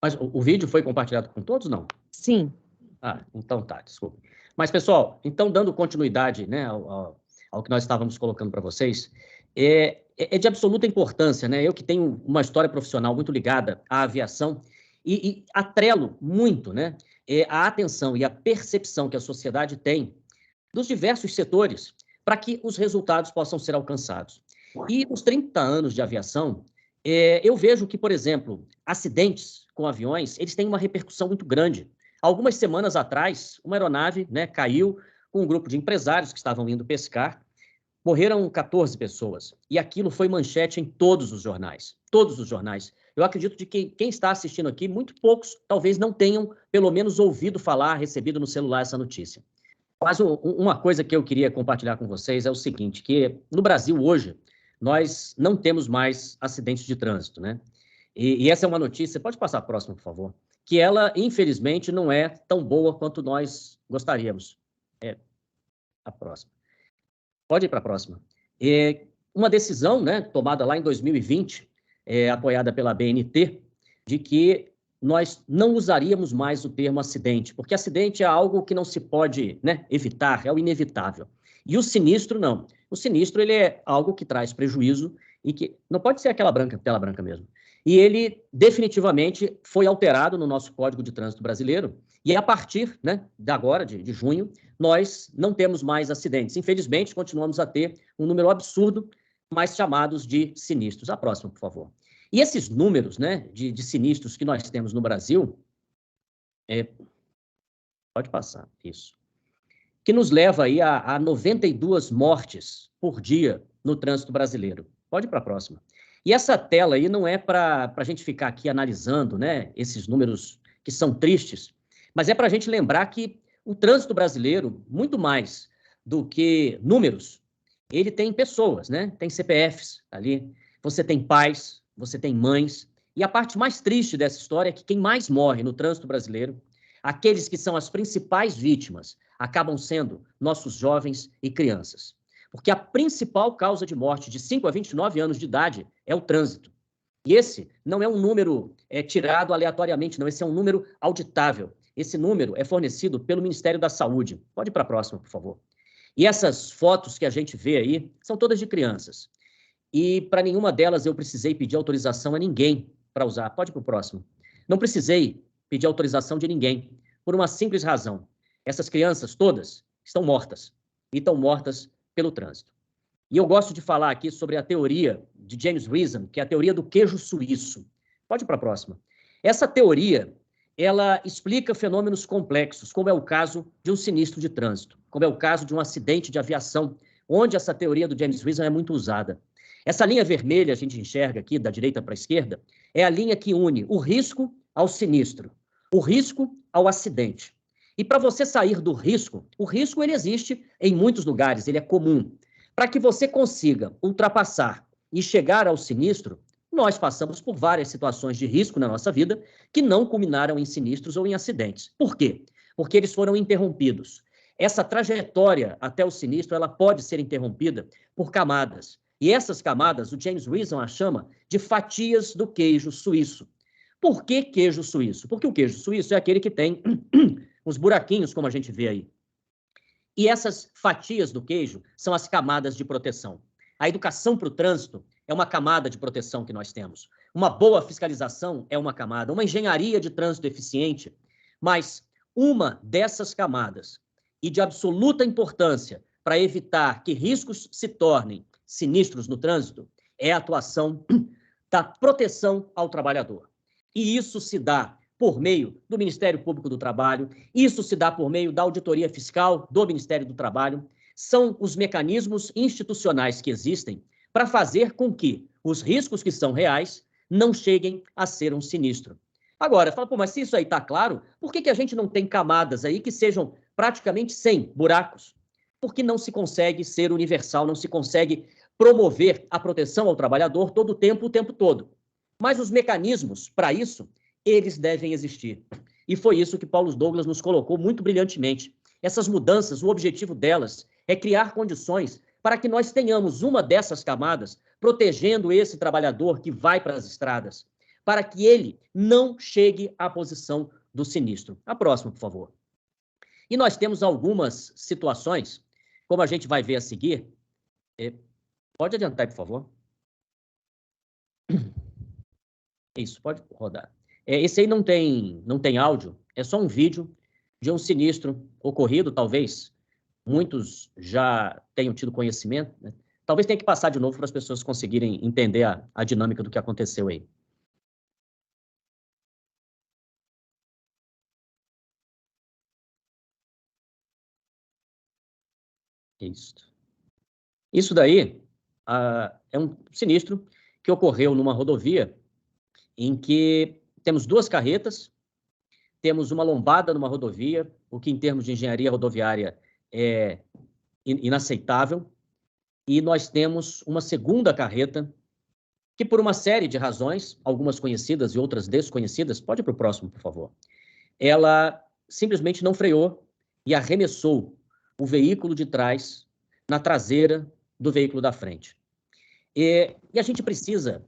Mas o vídeo foi compartilhado com todos, não? Sim. Ah, então tá, desculpa. Mas, pessoal, então, dando continuidade, né, ao que nós estávamos colocando para vocês, é de absoluta importância, né? Eu que tenho uma história profissional muito ligada à aviação e atrelo muito, né, a atenção e a percepção que a sociedade tem dos diversos setores para que os resultados possam ser alcançados. E nos 30 anos de aviação, eu vejo que, por exemplo, acidentes com aviões, eles têm uma repercussão muito grande. Algumas semanas atrás, uma aeronave, né, caiu com um grupo de empresários que estavam indo pescar. Morreram 14 pessoas. E aquilo foi manchete em todos os jornais. Todos os jornais. Eu acredito de que quem está assistindo aqui, muito poucos, talvez não tenham, pelo menos, ouvido falar, recebido no celular essa notícia. Mas uma coisa que eu queria compartilhar com vocês é o seguinte, que no Brasil hoje, nós não temos mais acidentes de trânsito, né? E essa é uma notícia, pode passar a próxima, por favor, que ela, infelizmente, não é tão boa quanto nós gostaríamos. A próxima. Pode ir para a próxima. Uma decisão, né, tomada lá em 2020, apoiada pela BNT, de que nós não usaríamos mais o termo acidente, porque acidente é algo que não se pode, né, evitar, é o inevitável. E o sinistro, não. O sinistro, ele é algo que traz prejuízo e que não pode ser aquela tela branca mesmo. E ele definitivamente foi alterado no nosso Código de Trânsito Brasileiro, e a partir, né, de agora, de junho, nós não temos mais acidentes. Infelizmente, continuamos a ter um número absurdo, mais chamados de sinistros. A próxima, por favor. E esses números, né, de sinistros que nós temos no Brasil, pode passar, isso, que nos leva aí a 92 mortes por dia no trânsito brasileiro. Pode ir para a próxima. E essa tela aí não é para a gente ficar aqui analisando, né, esses números que são tristes, mas é para a gente lembrar que o trânsito brasileiro, muito mais do que números, ele tem pessoas, né? Tem CPFs ali, você tem pais, você tem mães, e a parte mais triste dessa história é que quem mais morre no trânsito brasileiro, aqueles que são as principais vítimas, acabam sendo nossos jovens e crianças. Porque a principal causa de morte de 5 a 29 anos de idade é o trânsito. E esse não é um número tirado aleatoriamente, não, esse é um número auditável. Esse número é fornecido pelo Ministério da Saúde. Pode ir para a próxima, por favor. E essas fotos que a gente vê aí são todas de crianças. E para nenhuma delas eu precisei pedir autorização a ninguém para usar. Pode ir para o próximo. Não precisei pedir autorização de ninguém, por uma simples razão. Essas crianças todas estão mortas. E estão mortas pelo trânsito. E eu gosto de falar aqui sobre a teoria de James Reason, que é a teoria do queijo suíço. Pode ir para a próxima. Essa teoria, ela explica fenômenos complexos, como é o caso de um sinistro de trânsito, como é o caso de um acidente de aviação, onde essa teoria do James Reason é muito usada. Essa linha vermelha, a gente enxerga aqui, da direita para a esquerda, é a linha que une o risco ao sinistro, o risco ao acidente. E para você sair do risco, o risco ele existe em muitos lugares, ele é comum. Para que você consiga ultrapassar e chegar ao sinistro, nós passamos por várias situações de risco na nossa vida que não culminaram em sinistros ou em acidentes. Por quê? Porque eles foram interrompidos. Essa trajetória até o sinistro, ela pode ser interrompida por camadas. E essas camadas, o James Reason as chama de fatias do queijo suíço. Por que queijo suíço? Porque o queijo suíço é aquele que tem os buraquinhos, como a gente vê aí. E essas fatias do queijo são as camadas de proteção. A educação para o trânsito, é uma camada de proteção que nós temos. Uma boa fiscalização é uma camada, uma engenharia de trânsito eficiente, mas uma dessas camadas, e de absoluta importância para evitar que riscos se tornem sinistros no trânsito, é a atuação da proteção ao trabalhador. E isso se dá por meio do Ministério Público do Trabalho, isso se dá por meio da auditoria fiscal do Ministério do Trabalho, são os mecanismos institucionais que existem para fazer com que os riscos que são reais não cheguem a ser um sinistro. Agora, fala, pô, mas se isso aí está claro, por que a gente não tem camadas aí que sejam praticamente sem buracos? Porque não se consegue ser universal, não se consegue promover a proteção ao trabalhador todo o tempo todo. Mas os mecanismos para isso, eles devem existir. E foi isso que Paulo Douglas nos colocou muito brilhantemente. Essas mudanças, o objetivo delas é criar condições para que nós tenhamos uma dessas camadas protegendo esse trabalhador que vai para as estradas, para que ele não chegue à posição do sinistro. A próxima, por favor. E nós temos algumas situações, como a gente vai ver a seguir. Pode adiantar, por favor. Isso, pode rodar. Esse aí não tem áudio, é só um vídeo de um sinistro ocorrido, talvez muitos já tenham tido conhecimento, né? Talvez tenha que passar de novo para as pessoas conseguirem entender a dinâmica do que aconteceu aí. Isso daí é um sinistro que ocorreu numa rodovia em que temos duas carretas, temos uma lombada numa rodovia, o que em termos de engenharia rodoviária é inaceitável, e nós temos uma segunda carreta que, por uma série de razões, algumas conhecidas e outras desconhecidas, pode ir para o próximo, por favor, ela simplesmente não freou e arremessou o veículo de trás na traseira do veículo da frente. E a gente precisa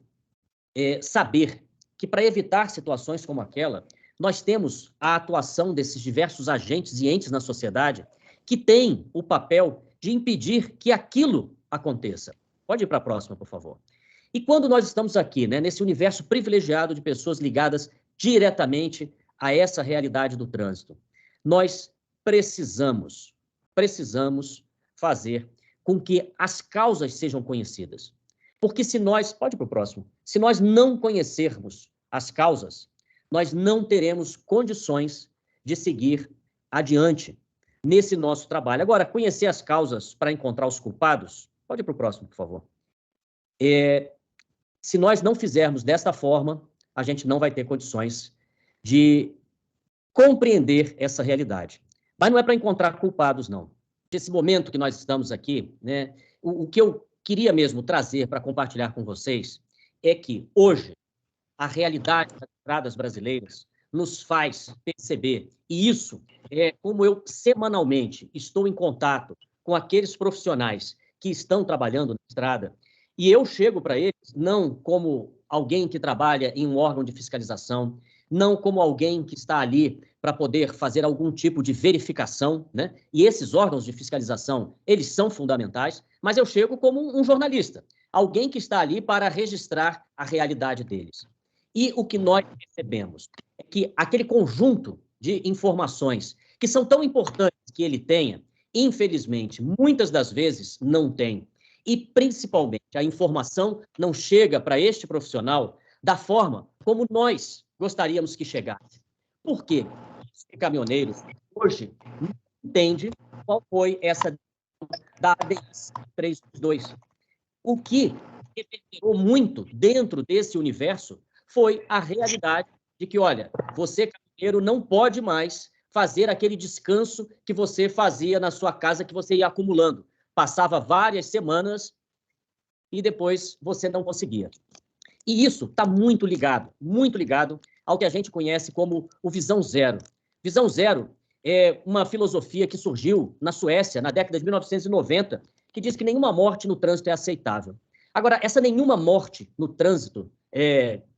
saber que, para evitar situações como aquela, nós temos a atuação desses diversos agentes e entes na sociedade que têm o papel de impedir que aquilo aconteça. Pode ir para a próxima, por favor. E quando nós estamos aqui, né, nesse universo privilegiado de pessoas ligadas diretamente a essa realidade do trânsito, nós precisamos fazer com que as causas sejam conhecidas. Porque se nós, pode ir para o próximo, se nós não conhecermos as causas, nós não teremos condições de seguir adiante nesse nosso trabalho. Agora, conhecer as causas para encontrar os culpados, pode ir para o próximo, por favor. Se nós não fizermos desta forma, a gente não vai ter condições de compreender essa realidade. Mas não é para encontrar culpados, não. Nesse momento que nós estamos aqui, né, o que eu queria mesmo trazer para compartilhar com vocês é que hoje a realidade das estradas brasileiras nos faz perceber, e isso é como eu semanalmente estou em contato com aqueles profissionais que estão trabalhando na estrada, e eu chego para eles não como alguém que trabalha em um órgão de fiscalização, não como alguém que está ali para poder fazer algum tipo de verificação, né? E esses órgãos de fiscalização, eles são fundamentais, mas eu chego como um jornalista, alguém que está ali para registrar a realidade deles. E o que nós percebemos é que aquele conjunto de informações que são tão importantes que ele tenha, infelizmente, muitas das vezes não tem. E, principalmente, a informação não chega para este profissional da forma como nós gostaríamos que chegasse. Por quê? Os caminhoneiros hoje não entendem qual foi essa da ADI 322. O que reverberou muito dentro desse universo foi a realidade de que, olha, você, caminhoneiro, não pode mais fazer aquele descanso que você fazia na sua casa, que você ia acumulando. Passava várias semanas e depois você não conseguia. E isso está muito ligado ao que a gente conhece como o Visão Zero. Visão Zero é uma filosofia que surgiu na Suécia, na década de 1990, que diz que nenhuma morte no trânsito é aceitável. Agora, essa nenhuma morte no trânsito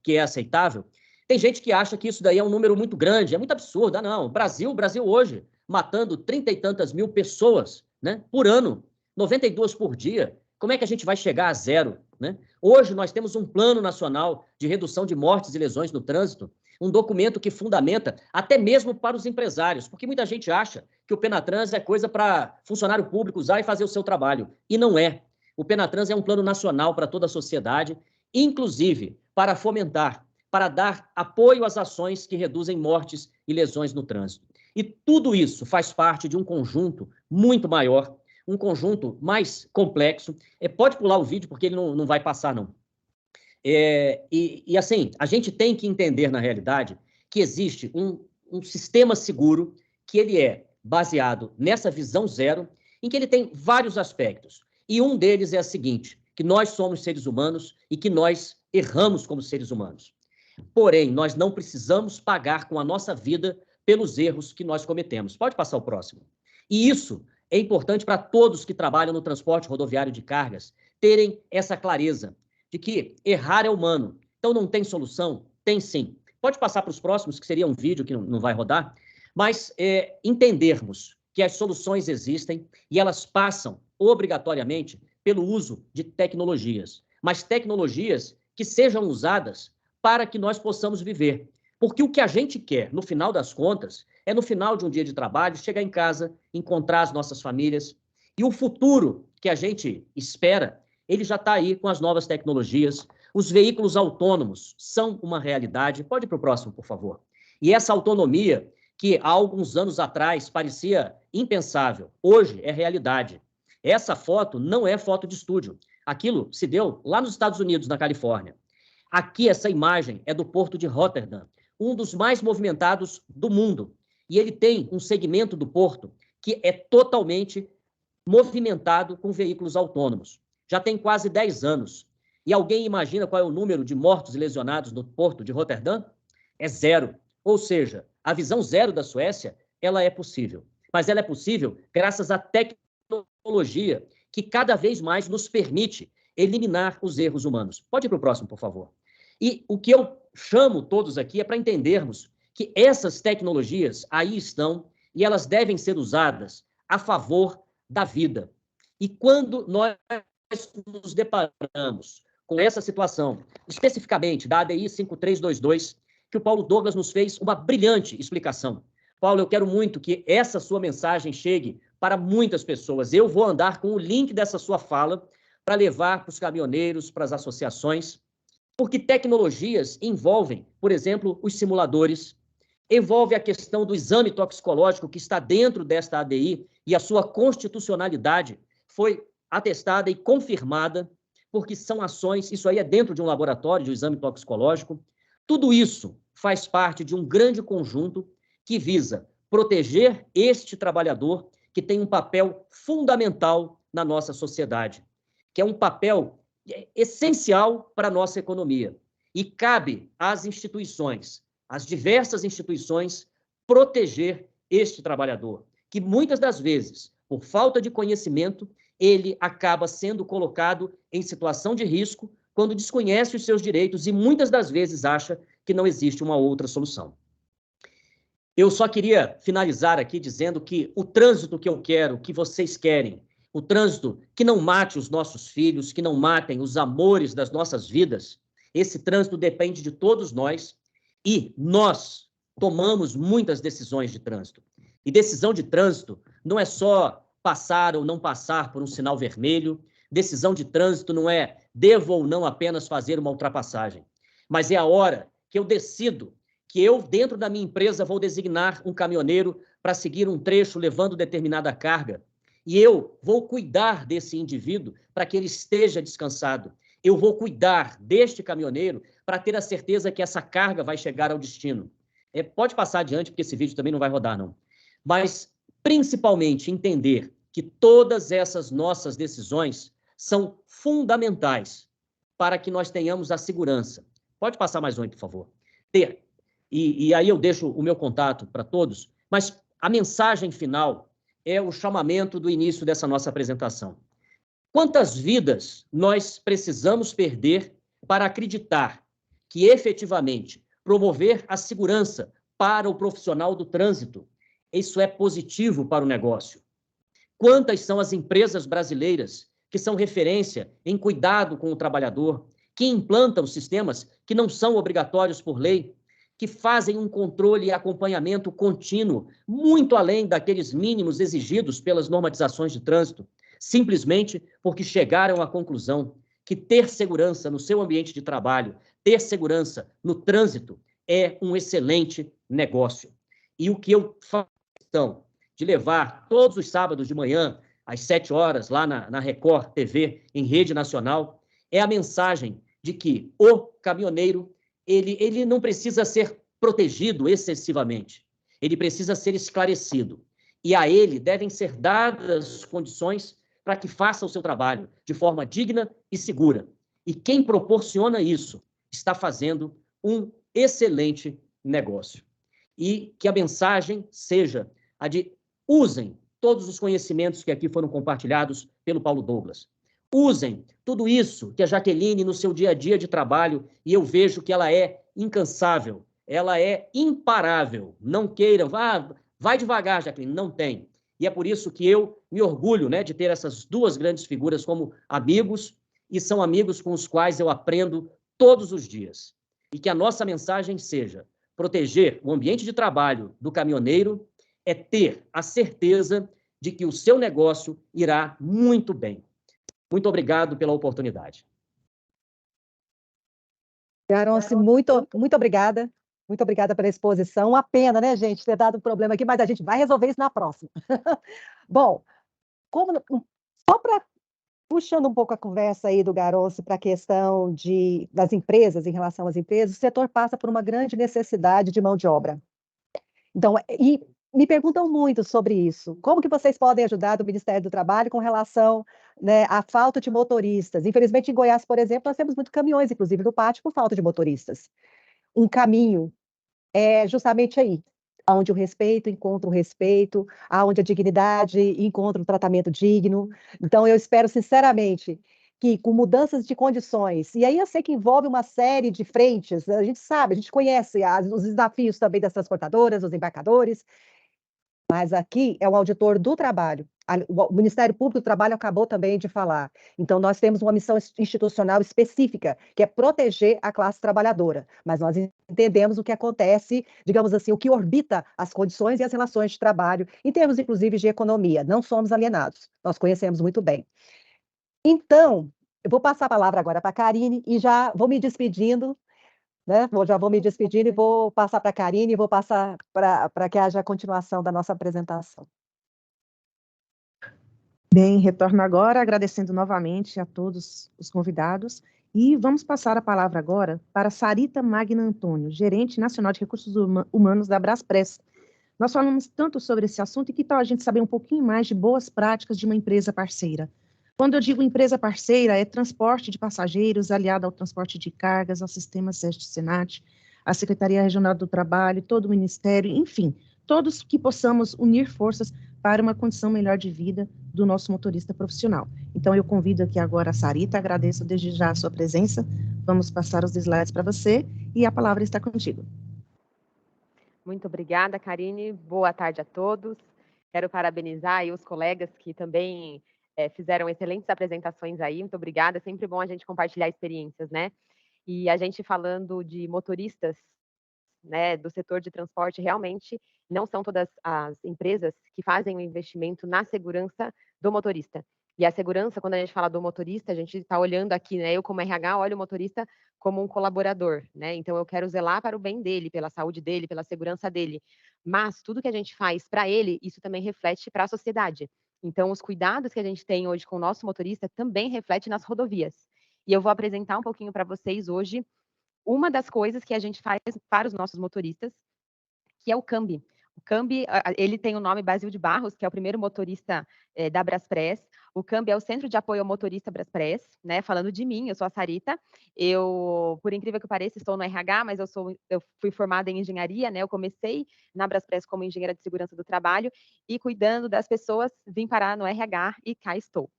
que é aceitável, tem gente que acha que isso daí é um número muito grande, é muito absurdo. Não, Brasil hoje, matando 30 e tantas mil pessoas, né, por ano, 92 por dia. Como é que a gente vai chegar a zero né? Hoje nós temos um Plano Nacional de Redução de Mortes e Lesões no Trânsito, um documento que fundamenta até mesmo para os empresários, porque muita gente acha que o Penatrans é coisa para funcionário público usar e fazer o seu trabalho, e não é. O Penatrans é um plano nacional para toda a sociedade, inclusive para fomentar, para dar apoio às ações que reduzem mortes e lesões no trânsito. E tudo isso faz parte de um conjunto muito maior, um conjunto mais complexo. Pode pular o vídeo, porque ele não vai passar, não. Assim, a gente tem que entender, na realidade, que existe um sistema seguro que ele é baseado nessa visão zero, em que ele tem vários aspectos. E um deles é o seguinte, que nós somos seres humanos e que nós erramos como seres humanos. Porém, nós não precisamos pagar com a nossa vida pelos erros que nós cometemos. Pode passar o próximo. E isso é importante para todos que trabalham no transporte rodoviário de cargas terem essa clareza de que errar é humano. Então, não tem solução? Tem sim. Pode passar para os próximos, que seria um vídeo que não vai rodar, mas entendermos que as soluções existem e elas passam obrigatoriamente pelo uso de tecnologias, mas tecnologias que sejam usadas para que nós possamos viver. Porque o que a gente quer, no final das contas, é no final de um dia de trabalho, chegar em casa, encontrar as nossas famílias. E o futuro que a gente espera, ele já está aí com as novas tecnologias. Os veículos autônomos são uma realidade. Pode ir para o próximo, por favor. E essa autonomia, que há alguns anos atrás parecia impensável, hoje é realidade. Essa foto não é foto de estúdio. Aquilo se deu lá nos Estados Unidos, na Califórnia. Aqui, essa imagem é do Porto de Rotterdam, um dos mais movimentados do mundo. E ele tem um segmento do porto que é totalmente movimentado com veículos autônomos. Já tem quase 10 anos. E alguém imagina qual é o número de mortos e lesionados no Porto de Rotterdam? É 0. Ou seja, a visão zero da Suécia, ela é possível. Mas ela é possível graças à tecnologia que cada vez mais nos permite eliminar os erros humanos. Pode ir para o próximo, por favor. E o que eu chamo todos aqui é para entendermos que essas tecnologias aí estão e elas devem ser usadas a favor da vida. E quando nós nos deparamos com essa situação, especificamente da ADI 5322, que o Paulo Douglas nos fez uma brilhante explicação. Paulo, eu quero muito que essa sua mensagem chegue para muitas pessoas. Eu vou andar com o link dessa sua fala para levar para os caminhoneiros, para as associações, porque tecnologias envolvem, por exemplo, os simuladores, envolve a questão do exame toxicológico que está dentro desta ADI e a sua constitucionalidade foi atestada e confirmada, porque são ações, isso aí é dentro de um laboratório de exame toxicológico. Tudo isso faz parte de um grande conjunto que visa proteger este trabalhador que tem um papel fundamental na nossa sociedade, que é um papel essencial para a nossa economia. E cabe às instituições, às diversas instituições, proteger este trabalhador, que muitas das vezes, por falta de conhecimento, ele acaba sendo colocado em situação de risco quando desconhece os seus direitos e muitas das vezes acha que não existe uma outra solução. Eu só queria finalizar aqui dizendo que o trânsito que eu quero, que vocês querem, o trânsito que não mate os nossos filhos, que não matem os amores das nossas vidas, esse trânsito depende de todos nós e nós tomamos muitas decisões de trânsito. E decisão de trânsito não é só passar ou não passar por um sinal vermelho, decisão de trânsito não é devo ou não apenas fazer uma ultrapassagem, mas é a hora que eu decido que eu, dentro da minha empresa, vou designar um caminhoneiro para seguir um trecho levando determinada carga, e eu vou cuidar desse indivíduo para que ele esteja descansado. Eu vou cuidar deste caminhoneiro para ter a certeza que essa carga vai chegar ao destino. Pode passar adiante, porque esse vídeo também não vai rodar, não. Mas, principalmente, entender que todas essas nossas decisões são fundamentais para que nós tenhamos a segurança. Pode passar mais um, por favor. E aí eu deixo o meu contato para todos, mas a mensagem final é o chamamento do início dessa nossa apresentação. Quantas vidas nós precisamos perder para acreditar que, efetivamente, promover a segurança para o profissional do trânsito, isso é positivo para o negócio? Quantas são as empresas brasileiras que são referência em cuidado com o trabalhador, que implantam sistemas que não são obrigatórios por lei, que fazem um controle e acompanhamento contínuo, muito além daqueles mínimos exigidos pelas normatizações de trânsito, simplesmente porque chegaram à conclusão que ter segurança no seu ambiente de trabalho, ter segurança no trânsito, é um excelente negócio. E o que eu faço questão de levar todos os sábados de manhã, às 7 horas, lá na Record TV, em rede nacional, é a mensagem de que o caminhoneiro ele não precisa ser protegido excessivamente, ele precisa ser esclarecido. E a ele devem ser dadas condições para que faça o seu trabalho de forma digna e segura. E quem proporciona isso está fazendo um excelente negócio. E que a mensagem seja a de usem todos os conhecimentos que aqui foram compartilhados pelo Paulo Douglas. Usem tudo isso que a Jaqueline, no seu dia a dia de trabalho, e eu vejo que ela é incansável, ela é imparável. Não queiram, vai devagar, Jaqueline, não tem. E é por isso que eu me orgulho, né, de ter essas duas grandes figuras como amigos, e são amigos com os quais eu aprendo todos os dias. E que a nossa mensagem seja proteger o ambiente de trabalho do caminhoneiro é ter a certeza de que o seu negócio irá muito bem. Muito obrigado pela oportunidade. Garonce, muito obrigada. Muito obrigada pela exposição. Uma pena, né, gente, ter dado um problema aqui, mas a gente vai resolver isso na próxima. Bom, só para puxando um pouco a conversa aí do Garonce para a questão das empresas, em relação às empresas, o setor passa por uma grande necessidade de mão de obra. Então, e me perguntam muito sobre isso. Como que vocês podem ajudar do Ministério do Trabalho com relação, né, à falta de motoristas? Infelizmente, em Goiás, por exemplo, nós temos muitos caminhões, inclusive, no pátio, por falta de motoristas. Um caminho é justamente aí, onde o respeito encontra o respeito, onde a dignidade encontra um tratamento digno. Então, eu espero, sinceramente, que com mudanças de condições, e aí eu sei que envolve uma série de frentes, a gente sabe, a gente conhece os desafios também das transportadoras, dos embarcadores, mas aqui é o auditor do trabalho. O Ministério Público do Trabalho acabou também de falar. Então, nós temos uma missão institucional específica, que é proteger a classe trabalhadora. Mas nós entendemos o que acontece, digamos assim, o que orbita as condições e as relações de trabalho, em termos, inclusive, de economia. Não somos alienados, nós conhecemos muito bem. Então, eu vou passar a palavra agora para a Karine e já vou me despedindo, né? Já vou me despedindo e vou passar para a Karine e vou passar para que haja a continuação da nossa apresentação. Bem, retorno agora agradecendo novamente a todos os convidados e vamos passar a palavra agora para Sarita Magna Antônio, gerente nacional de recursos humanos da Braspress. Nós falamos tanto sobre esse assunto e que tal a gente saber um pouquinho mais de boas práticas de uma empresa parceira? Quando eu digo empresa parceira, é transporte de passageiros aliado ao transporte de cargas, ao sistema SEST-SENAT, a Secretaria Regional do Trabalho, todo o Ministério, enfim, todos que possamos unir forças para uma condição melhor de vida do nosso motorista profissional. Então, eu convido aqui agora a Sarita, agradeço desde já a sua presença, vamos passar os slides para você e a palavra está contigo. Muito obrigada, Karine, boa tarde a todos. Quero parabenizar aí os colegas que também fizeram excelentes apresentações aí, muito obrigada, é sempre bom a gente compartilhar experiências, né? E a gente falando de motoristas, né, do setor de transporte, realmente não são todas as empresas que fazem o investimento na segurança do motorista. E a segurança, quando a gente fala do motorista, a gente está olhando aqui, né, eu como RH olho o motorista como um colaborador, né? Então eu quero zelar para o bem dele, pela saúde dele, pela segurança dele. Mas tudo que a gente faz para ele, isso também reflete para a sociedade. Então, os cuidados que a gente tem hoje com o nosso motorista também reflete nas rodovias. E eu vou apresentar um pouquinho para vocês hoje uma das coisas que a gente faz para os nossos motoristas, que é o CAMB. O CAMB, ele tem o nome Basil de Barros, que é o primeiro motorista da Braspress. O CAMB é o Centro de Apoio ao Motorista Braspress, né? Falando de mim, eu sou a Sarita. Eu, por incrível que pareça, estou no RH, mas eu fui formada em engenharia, né? Eu comecei na Braspress como engenheira de segurança do trabalho e cuidando das pessoas, vim parar no RH e cá estou.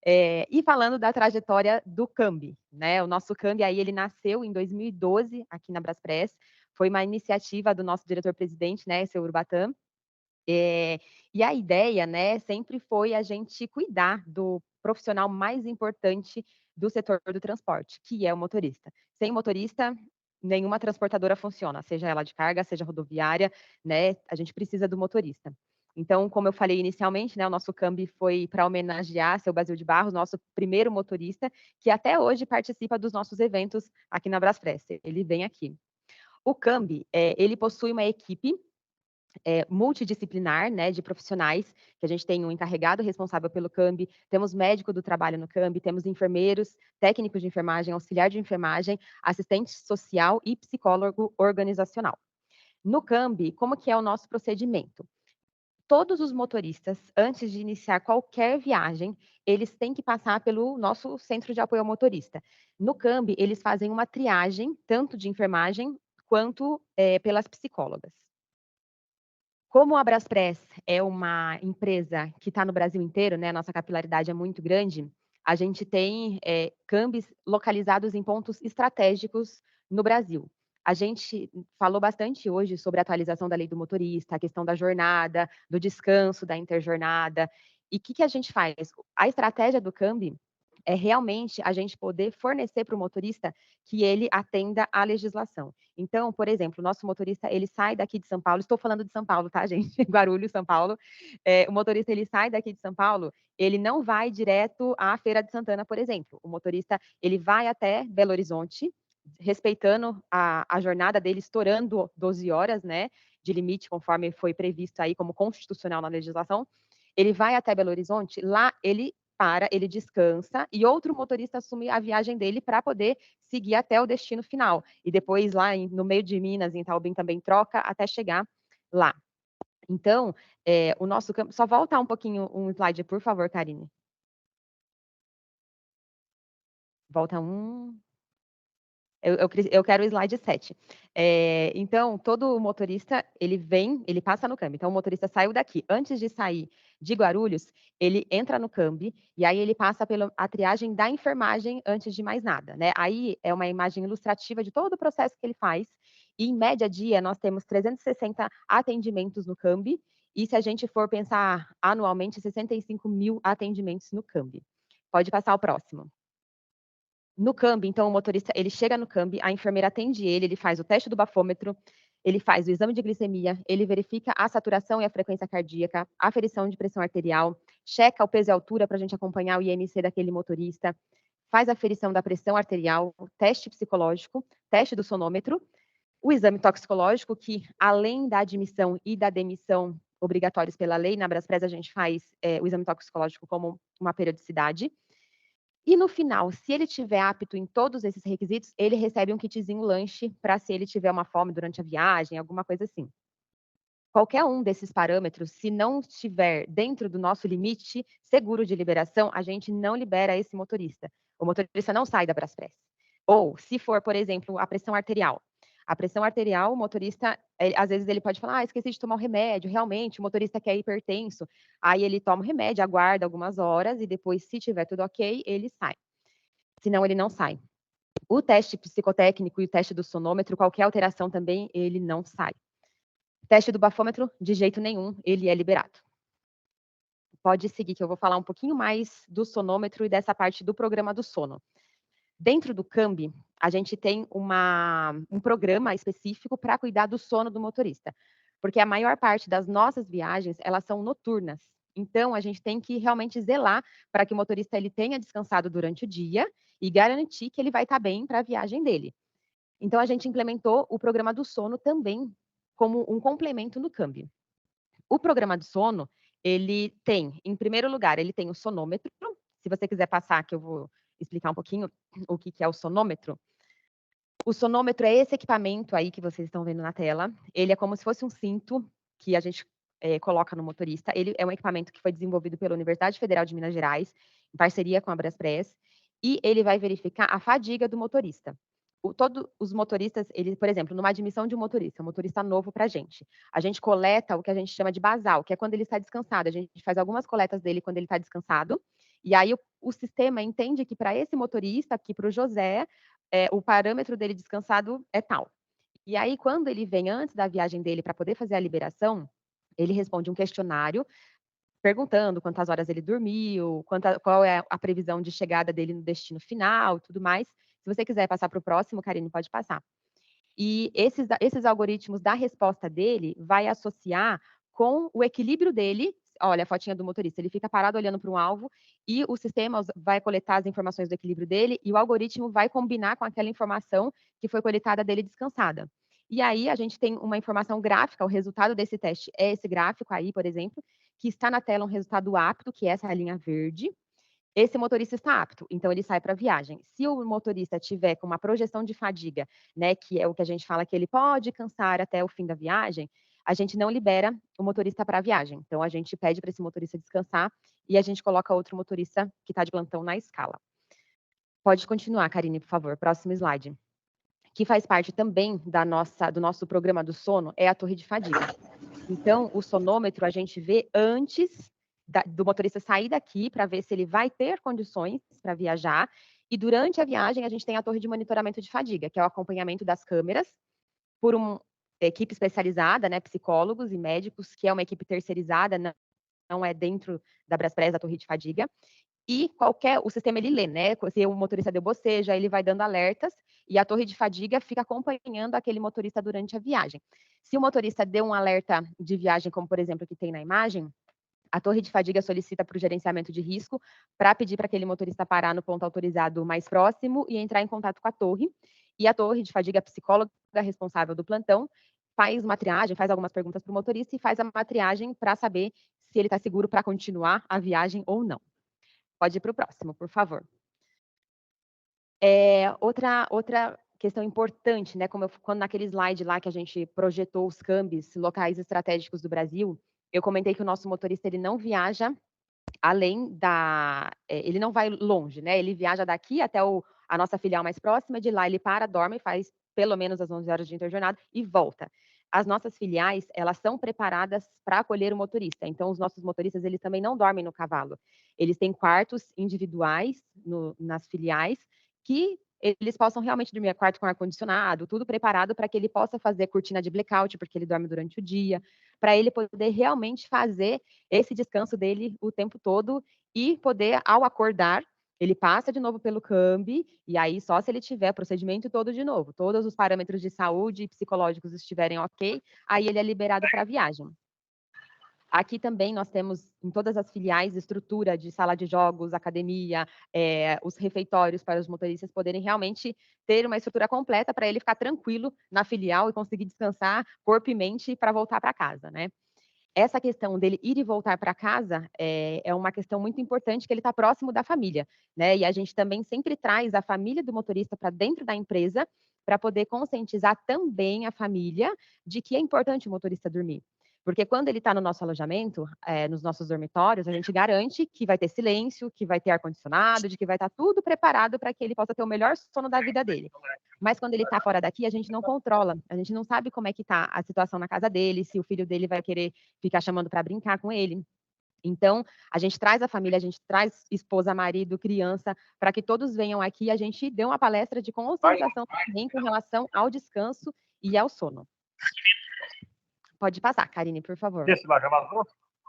E falando da trajetória do CAMB, né? O nosso CAMB aí ele nasceu em 2012 aqui na Braspress. Foi uma iniciativa do nosso diretor-presidente, né, seu Urubatã. E a ideia, né, sempre foi a gente cuidar do profissional mais importante do setor do transporte, que é o motorista. Sem motorista, nenhuma transportadora funciona, seja ela de carga, seja rodoviária, né? A gente precisa do motorista. Então, como eu falei inicialmente, né, o nosso CAMB foi para homenagear seu Basil de Barros, nosso primeiro motorista, que até hoje participa dos nossos eventos aqui na Braspress. Ele vem aqui. O CAMB, ele possui uma equipe multidisciplinar, né, de profissionais, que a gente tem um encarregado responsável pelo CAMB, temos médico do trabalho no CAMB, temos enfermeiros, técnicos de enfermagem, auxiliar de enfermagem, assistente social e psicólogo organizacional. No CAMB, como que é o nosso procedimento? Todos os motoristas, antes de iniciar qualquer viagem, eles têm que passar pelo nosso centro de apoio ao motorista. No CAMB, eles fazem uma triagem, tanto de enfermagem, quanto pelas psicólogas. Como a Braspress é uma empresa que está no Brasil inteiro, né, nossa capilaridade é muito grande, a gente tem CAMBs localizados em pontos estratégicos no Brasil. A gente falou bastante hoje sobre a atualização da lei do motorista, a questão da jornada, do descanso, da interjornada. E o que a gente faz? A estratégia do CAMB é realmente a gente poder fornecer para o motorista que ele atenda à legislação. Então, por exemplo, o nosso motorista, ele sai daqui de São Paulo, estou falando de São Paulo, tá, gente? Guarulhos, São Paulo. O motorista, ele sai daqui de São Paulo, ele não vai direto à Feira de Santana, por exemplo. O motorista, ele vai até Belo Horizonte, respeitando a jornada dele, estourando 12 horas, né, de limite, conforme foi previsto aí como constitucional na legislação. Ele vai até Belo Horizonte, lá ele para, ele descansa e outro motorista assume a viagem dele para poder seguir até o destino final. E depois lá no meio de Minas, em Itaubim, também troca até chegar lá. Então, o nosso campo... Só volta um pouquinho um slide, por favor, Karine. Volta um... Eu quero o slide 7. Então, todo motorista, ele passa no CAMB. Então, o motorista saiu daqui. Antes de sair de Guarulhos, ele entra no CAMB e aí ele passa pela a triagem da enfermagem antes de mais nada, né? Aí é uma imagem ilustrativa de todo o processo que ele faz. E, em média dia, nós temos 360 atendimentos no CAMB. E se a gente for pensar anualmente, 65 mil atendimentos no CAMB. Pode passar o próximo. No CAMB, então, o motorista, ele chega no CAMB, a enfermeira atende ele faz o teste do bafômetro, ele faz o exame de glicemia, ele verifica a saturação e a frequência cardíaca, a aferição de pressão arterial, checa o peso e altura para a gente acompanhar o IMC daquele motorista, faz a aferição da pressão arterial, teste psicológico, teste do sonômetro, o exame toxicológico, que além da admissão e da demissão obrigatórios pela lei, na Braspress a gente faz o exame toxicológico como uma periodicidade. E no final, se ele tiver apto em todos esses requisitos, ele recebe um kitzinho lanche para se ele tiver uma fome durante a viagem, alguma coisa assim. Qualquer um desses parâmetros, se não estiver dentro do nosso limite seguro de liberação, a gente não libera esse motorista. O motorista não sai da Braspress. Ou, se for, por exemplo, a pressão arterial. A pressão arterial, o motorista, às vezes ele pode falar, esqueci de tomar o remédio, realmente, o motorista que é hipertenso. Aí ele toma o remédio, aguarda algumas horas e depois, se tiver tudo ok, ele sai. Senão, ele não sai. O teste psicotécnico e o teste do sonômetro, qualquer alteração também, ele não sai. Teste do bafômetro, de jeito nenhum, ele é liberado. Pode seguir, que eu vou falar um pouquinho mais do sonômetro e dessa parte do programa do sono. Dentro do CAMB, a gente tem um programa específico para cuidar do sono do motorista, porque a maior parte das nossas viagens, elas são noturnas. Então, a gente tem que realmente zelar para que o motorista ele tenha descansado durante o dia e garantir que ele vai estar bem para a viagem dele. Então, a gente implementou o programa do sono também como um complemento no CAMB. O programa do sono, ele tem, em primeiro lugar, ele tem o sonômetro. Se você quiser passar, que eu vou explicar um pouquinho o que é o sonômetro. O sonômetro é esse equipamento aí que vocês estão vendo na tela. Ele é como se fosse um cinto que a gente coloca no motorista. Ele é um equipamento que foi desenvolvido pela Universidade Federal de Minas Gerais, em parceria com a Braspress, e ele vai verificar a fadiga do motorista. Todos os motoristas, por exemplo, numa admissão de um motorista novo para a gente coleta o que a gente chama de basal, que é quando ele está descansado. A gente faz algumas coletas dele quando ele está descansado, e aí o sistema entende que para esse motorista, aqui para o José, o parâmetro dele descansado é tal. E aí, quando ele vem antes da viagem dele para poder fazer a liberação, ele responde um questionário perguntando quantas horas ele dormiu, qual é a previsão de chegada dele no destino final, tudo mais. Se você quiser passar para o próximo, Karine, pode passar. E esses algoritmos da resposta dele vai associar com o equilíbrio dele. Olha a fotinha do motorista, ele fica parado olhando para um alvo e o sistema vai coletar as informações do equilíbrio dele e o algoritmo vai combinar com aquela informação que foi coletada dele descansada. E aí a gente tem uma informação gráfica, o resultado desse teste é esse gráfico aí, por exemplo, que está na tela um resultado apto, que é essa linha verde. Esse motorista está apto, então ele sai para a viagem. Se o motorista tiver com uma projeção de fadiga, né, que é o que a gente fala que ele pode cansar até o fim da viagem, a gente não libera o motorista para a viagem. Então a gente pede para esse motorista descansar e a gente coloca outro motorista que está de plantão na escala. Pode continuar, Karine, por favor. Próximo slide. Que faz parte também do nosso programa do sono é a torre de fadiga. Então, o sonômetro a gente vê antes do motorista sair daqui para ver se ele vai ter condições para viajar. E durante a viagem, a gente tem a torre de monitoramento de fadiga, que é o acompanhamento das câmeras por uma equipe especializada, né, psicólogos e médicos, que é uma equipe terceirizada, não é dentro da Braspress, da torre de fadiga. E o sistema ele lê, né? Se o motorista deu boceja, ele vai dando alertas e a torre de fadiga fica acompanhando aquele motorista durante a viagem. Se o motorista deu um alerta de viagem, como por exemplo que tem na imagem, a torre de fadiga solicita para o gerenciamento de risco para pedir para aquele motorista parar no ponto autorizado mais próximo e entrar em contato com a torre. E a torre de fadiga, a psicóloga responsável do plantão, faz uma triagem, faz algumas perguntas para o motorista e faz a triagem para saber se ele está seguro para continuar a viagem ou não. Pode ir para o próximo, por favor. Outra questão importante, né? Quando naquele slide lá que a gente projetou os câmbios, locais estratégicos do Brasil, eu comentei que o nosso motorista ele não viaja além ele não vai longe, né? Ele viaja daqui até a nossa filial mais próxima, de lá ele para, dorme, faz pelo menos as 11 horas de interjornada e volta. As nossas filiais, elas são preparadas para acolher o motorista. Então, os nossos motoristas, eles também não dormem no cavalo. Eles têm quartos individuais nas filiais que eles possam realmente dormir a quarto com ar-condicionado, tudo preparado para que ele possa fazer cortina de blackout, porque ele dorme durante o dia, para ele poder realmente fazer esse descanso dele o tempo todo e poder, ao acordar, ele passa de novo pelo CAMB, e aí só se ele tiver procedimento todo de novo, todos os parâmetros de saúde e psicológicos estiverem ok, aí ele é liberado para a viagem. Aqui também nós temos, em todas as filiais, estrutura de sala de jogos, academia, os refeitórios para os motoristas poderem realmente ter uma estrutura completa para ele ficar tranquilo na filial e conseguir descansar corpo e mente para voltar para casa, né? Essa questão dele ir e voltar para casa é uma questão muito importante, que ele está próximo da família, né? E a gente também sempre traz a família do motorista para dentro da empresa para poder conscientizar também a família de que é importante o motorista dormir. Porque quando ele está no nosso alojamento, nos nossos dormitórios, a gente garante que vai ter silêncio, que vai ter ar-condicionado, de que vai estar tudo preparado para que ele possa ter o melhor sono da vida dele. Mas quando ele está fora daqui, a gente não controla, a gente não sabe como é que está a situação na casa dele, se o filho dele vai querer ficar chamando para brincar com ele. Então, a gente traz a família, a gente traz esposa, marido, criança, para que todos venham aqui e a gente dê uma palestra de conscientização também com relação ao descanso e ao sono. Pode passar, Karine, por favor.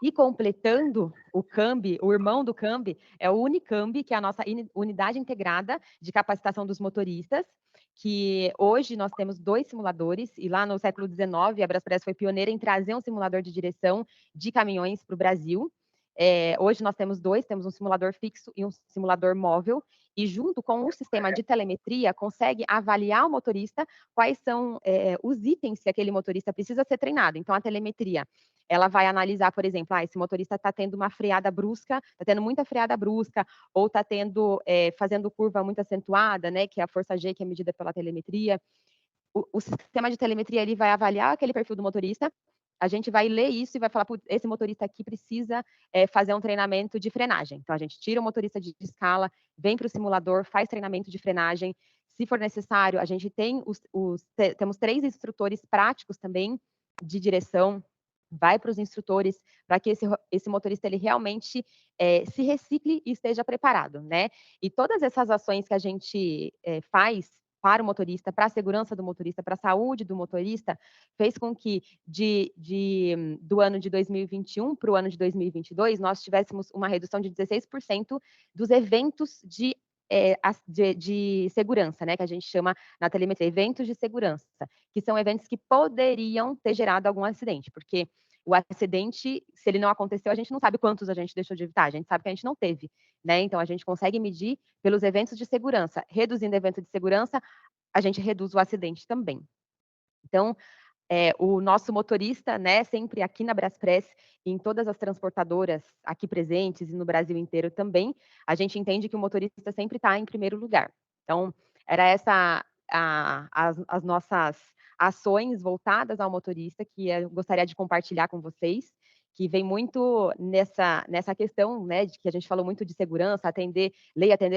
E completando o CAMB, o irmão do CAMB, é o Unicamb, que é a nossa unidade integrada de capacitação dos motoristas, que hoje nós temos 2 simuladores, e lá no século XIX a Braspress foi pioneira em trazer um simulador de direção de caminhões para o Brasil. Hoje nós temos 2, temos um simulador fixo e um simulador móvel, e junto com o sistema de telemetria, consegue avaliar o motorista quais são os itens que aquele motorista precisa ser treinado. Então, a telemetria, ela vai analisar, por exemplo, esse motorista está tendo uma freada brusca, está tendo muita freada brusca, ou está fazendo curva muito acentuada, né, que é a força G, que é medida pela telemetria. O sistema de telemetria ele vai avaliar aquele perfil do motorista, a gente vai ler isso e vai falar, esse motorista aqui precisa fazer um treinamento de frenagem. Então, a gente tira o motorista de escala, vem para o simulador, faz treinamento de frenagem. Se for necessário, a gente tem temos 3 instrutores práticos também de direção, vai para os instrutores para que esse motorista ele realmente se recicle e esteja preparado, né? E todas essas ações que a gente faz para o motorista, para a segurança do motorista, para a saúde do motorista, fez com que do ano de 2021 para o ano de 2022, nós tivéssemos uma redução de 16% dos eventos de segurança, né, que a gente chama na telemetria, eventos de segurança, que são eventos que poderiam ter gerado algum acidente, porque o acidente, se ele não aconteceu, a gente não sabe quantos a gente deixou de evitar, a gente sabe que a gente não teve, né? Então, a gente consegue medir pelos eventos de segurança. Reduzindo evento de segurança, a gente reduz o acidente também. Então, o nosso motorista, né, sempre aqui na Braspress, em todas as transportadoras aqui presentes e no Brasil inteiro também, a gente entende que o motorista sempre está em primeiro lugar. Então, era essa as nossas ações voltadas ao motorista que eu gostaria de compartilhar com vocês, que vem muito nessa questão, né, de que a gente falou muito de segurança, atender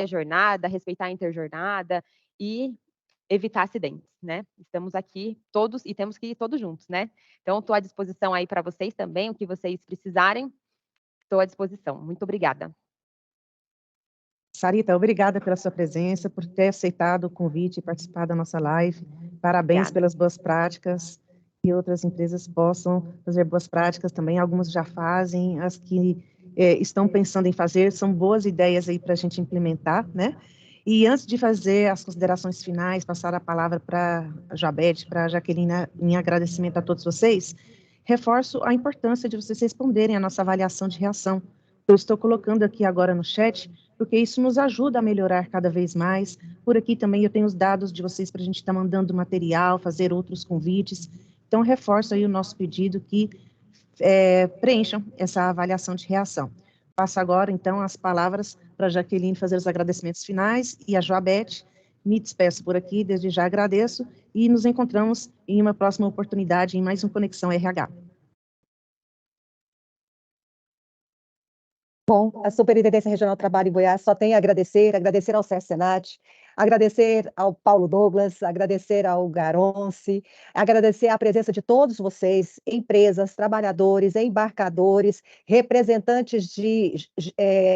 jornada, respeitar a interjornada e evitar acidentes, né? Estamos aqui todos e temos que ir todos juntos, né? Então, estou à disposição aí para vocês também, o que vocês precisarem, estou à disposição. Muito obrigada. Sarita, obrigada pela sua presença, por ter aceitado o convite e participar da nossa live. Parabéns Obrigada. pelas boas práticas, que outras empresas possam fazer boas práticas também. Algumas já fazem, as que estão pensando em fazer, são boas ideias aí para a gente implementar, né? E antes de fazer as considerações finais, passar a palavra para a Joabete, para a Jaqueline, em agradecimento a todos vocês, reforço a importância de vocês responderem à nossa avaliação de reação. Eu estou colocando aqui agora no chat, porque isso nos ajuda a melhorar cada vez mais. Por aqui também eu tenho os dados de vocês para a gente estar mandando material, fazer outros convites. Então, reforço aí o nosso pedido que preencham essa avaliação de reação. Passo agora, então, as palavras para a Jaqueline fazer os agradecimentos finais e a Joabete. Me despeço por aqui, desde já agradeço e nos encontramos em uma próxima oportunidade em mais um Conexão RH. Bom, a Superintendência Regional do Trabalho em Goiás só tem a agradecer ao SESC Senat, agradecer ao Paulo Douglas, agradecer ao Garonce, agradecer a presença de todos vocês, empresas, trabalhadores, embarcadores, representantes de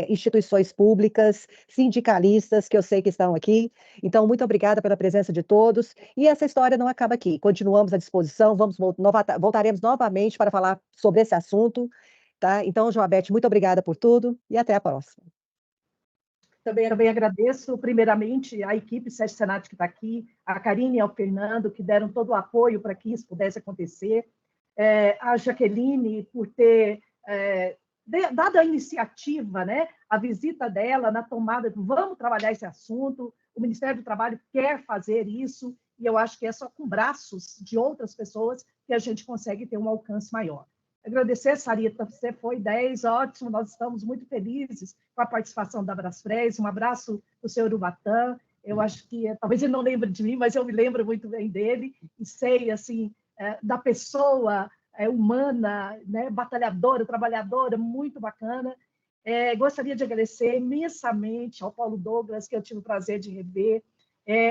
instituições públicas, sindicalistas, que eu sei que estão aqui. Então, muito obrigada pela presença de todos. E essa história não acaba aqui. Continuamos à disposição, voltaremos novamente para falar sobre esse assunto. Tá? Então, Joabete, muito obrigada por tudo e até a próxima. Também agradeço, primeiramente, a equipe SESC Senat que está aqui, a Karine e ao Fernando, que deram todo o apoio para que isso pudesse acontecer, a Jaqueline, por ter dado a iniciativa, né, a visita dela na tomada do vamos trabalhar esse assunto, o Ministério do Trabalho quer fazer isso, e eu acho que é só com braços de outras pessoas que a gente consegue ter um alcance maior. Agradecer, Sarita, você foi 10, ótimo, nós estamos muito felizes com a participação da Braspress, um abraço do senhor Ubatã, eu acho que, talvez ele não lembre de mim, mas eu me lembro muito bem dele, e sei, assim, da pessoa humana, né, batalhadora, trabalhadora, muito bacana. Gostaria de agradecer imensamente ao Paulo Douglas, que eu tive o prazer de rever,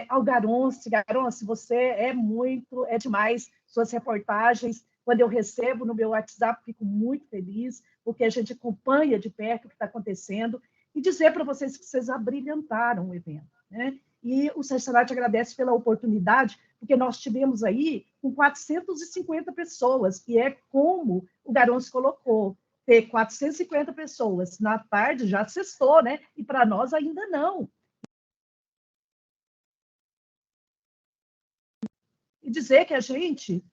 ao Garonce, você é demais, suas reportagens, quando eu recebo no meu WhatsApp, fico muito feliz, porque a gente acompanha de perto o que está acontecendo, e dizer para vocês que vocês abrilhantaram o evento, né? E o SESC Senat agradece pela oportunidade, porque nós tivemos aí com 450 pessoas, que é como o Garonce colocou, ter 450 pessoas na tarde já sextou, né? E para nós ainda não. E dizer que a gente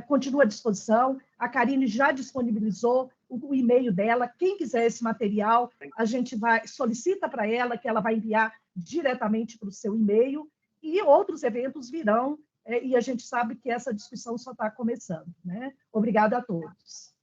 continua à disposição, a Karine já disponibilizou o e-mail dela, quem quiser esse material, a gente solicita para ela, que ela vai enviar diretamente para o seu e-mail, e outros eventos virão, e a gente sabe que essa discussão só está começando, né? Obrigada a todos.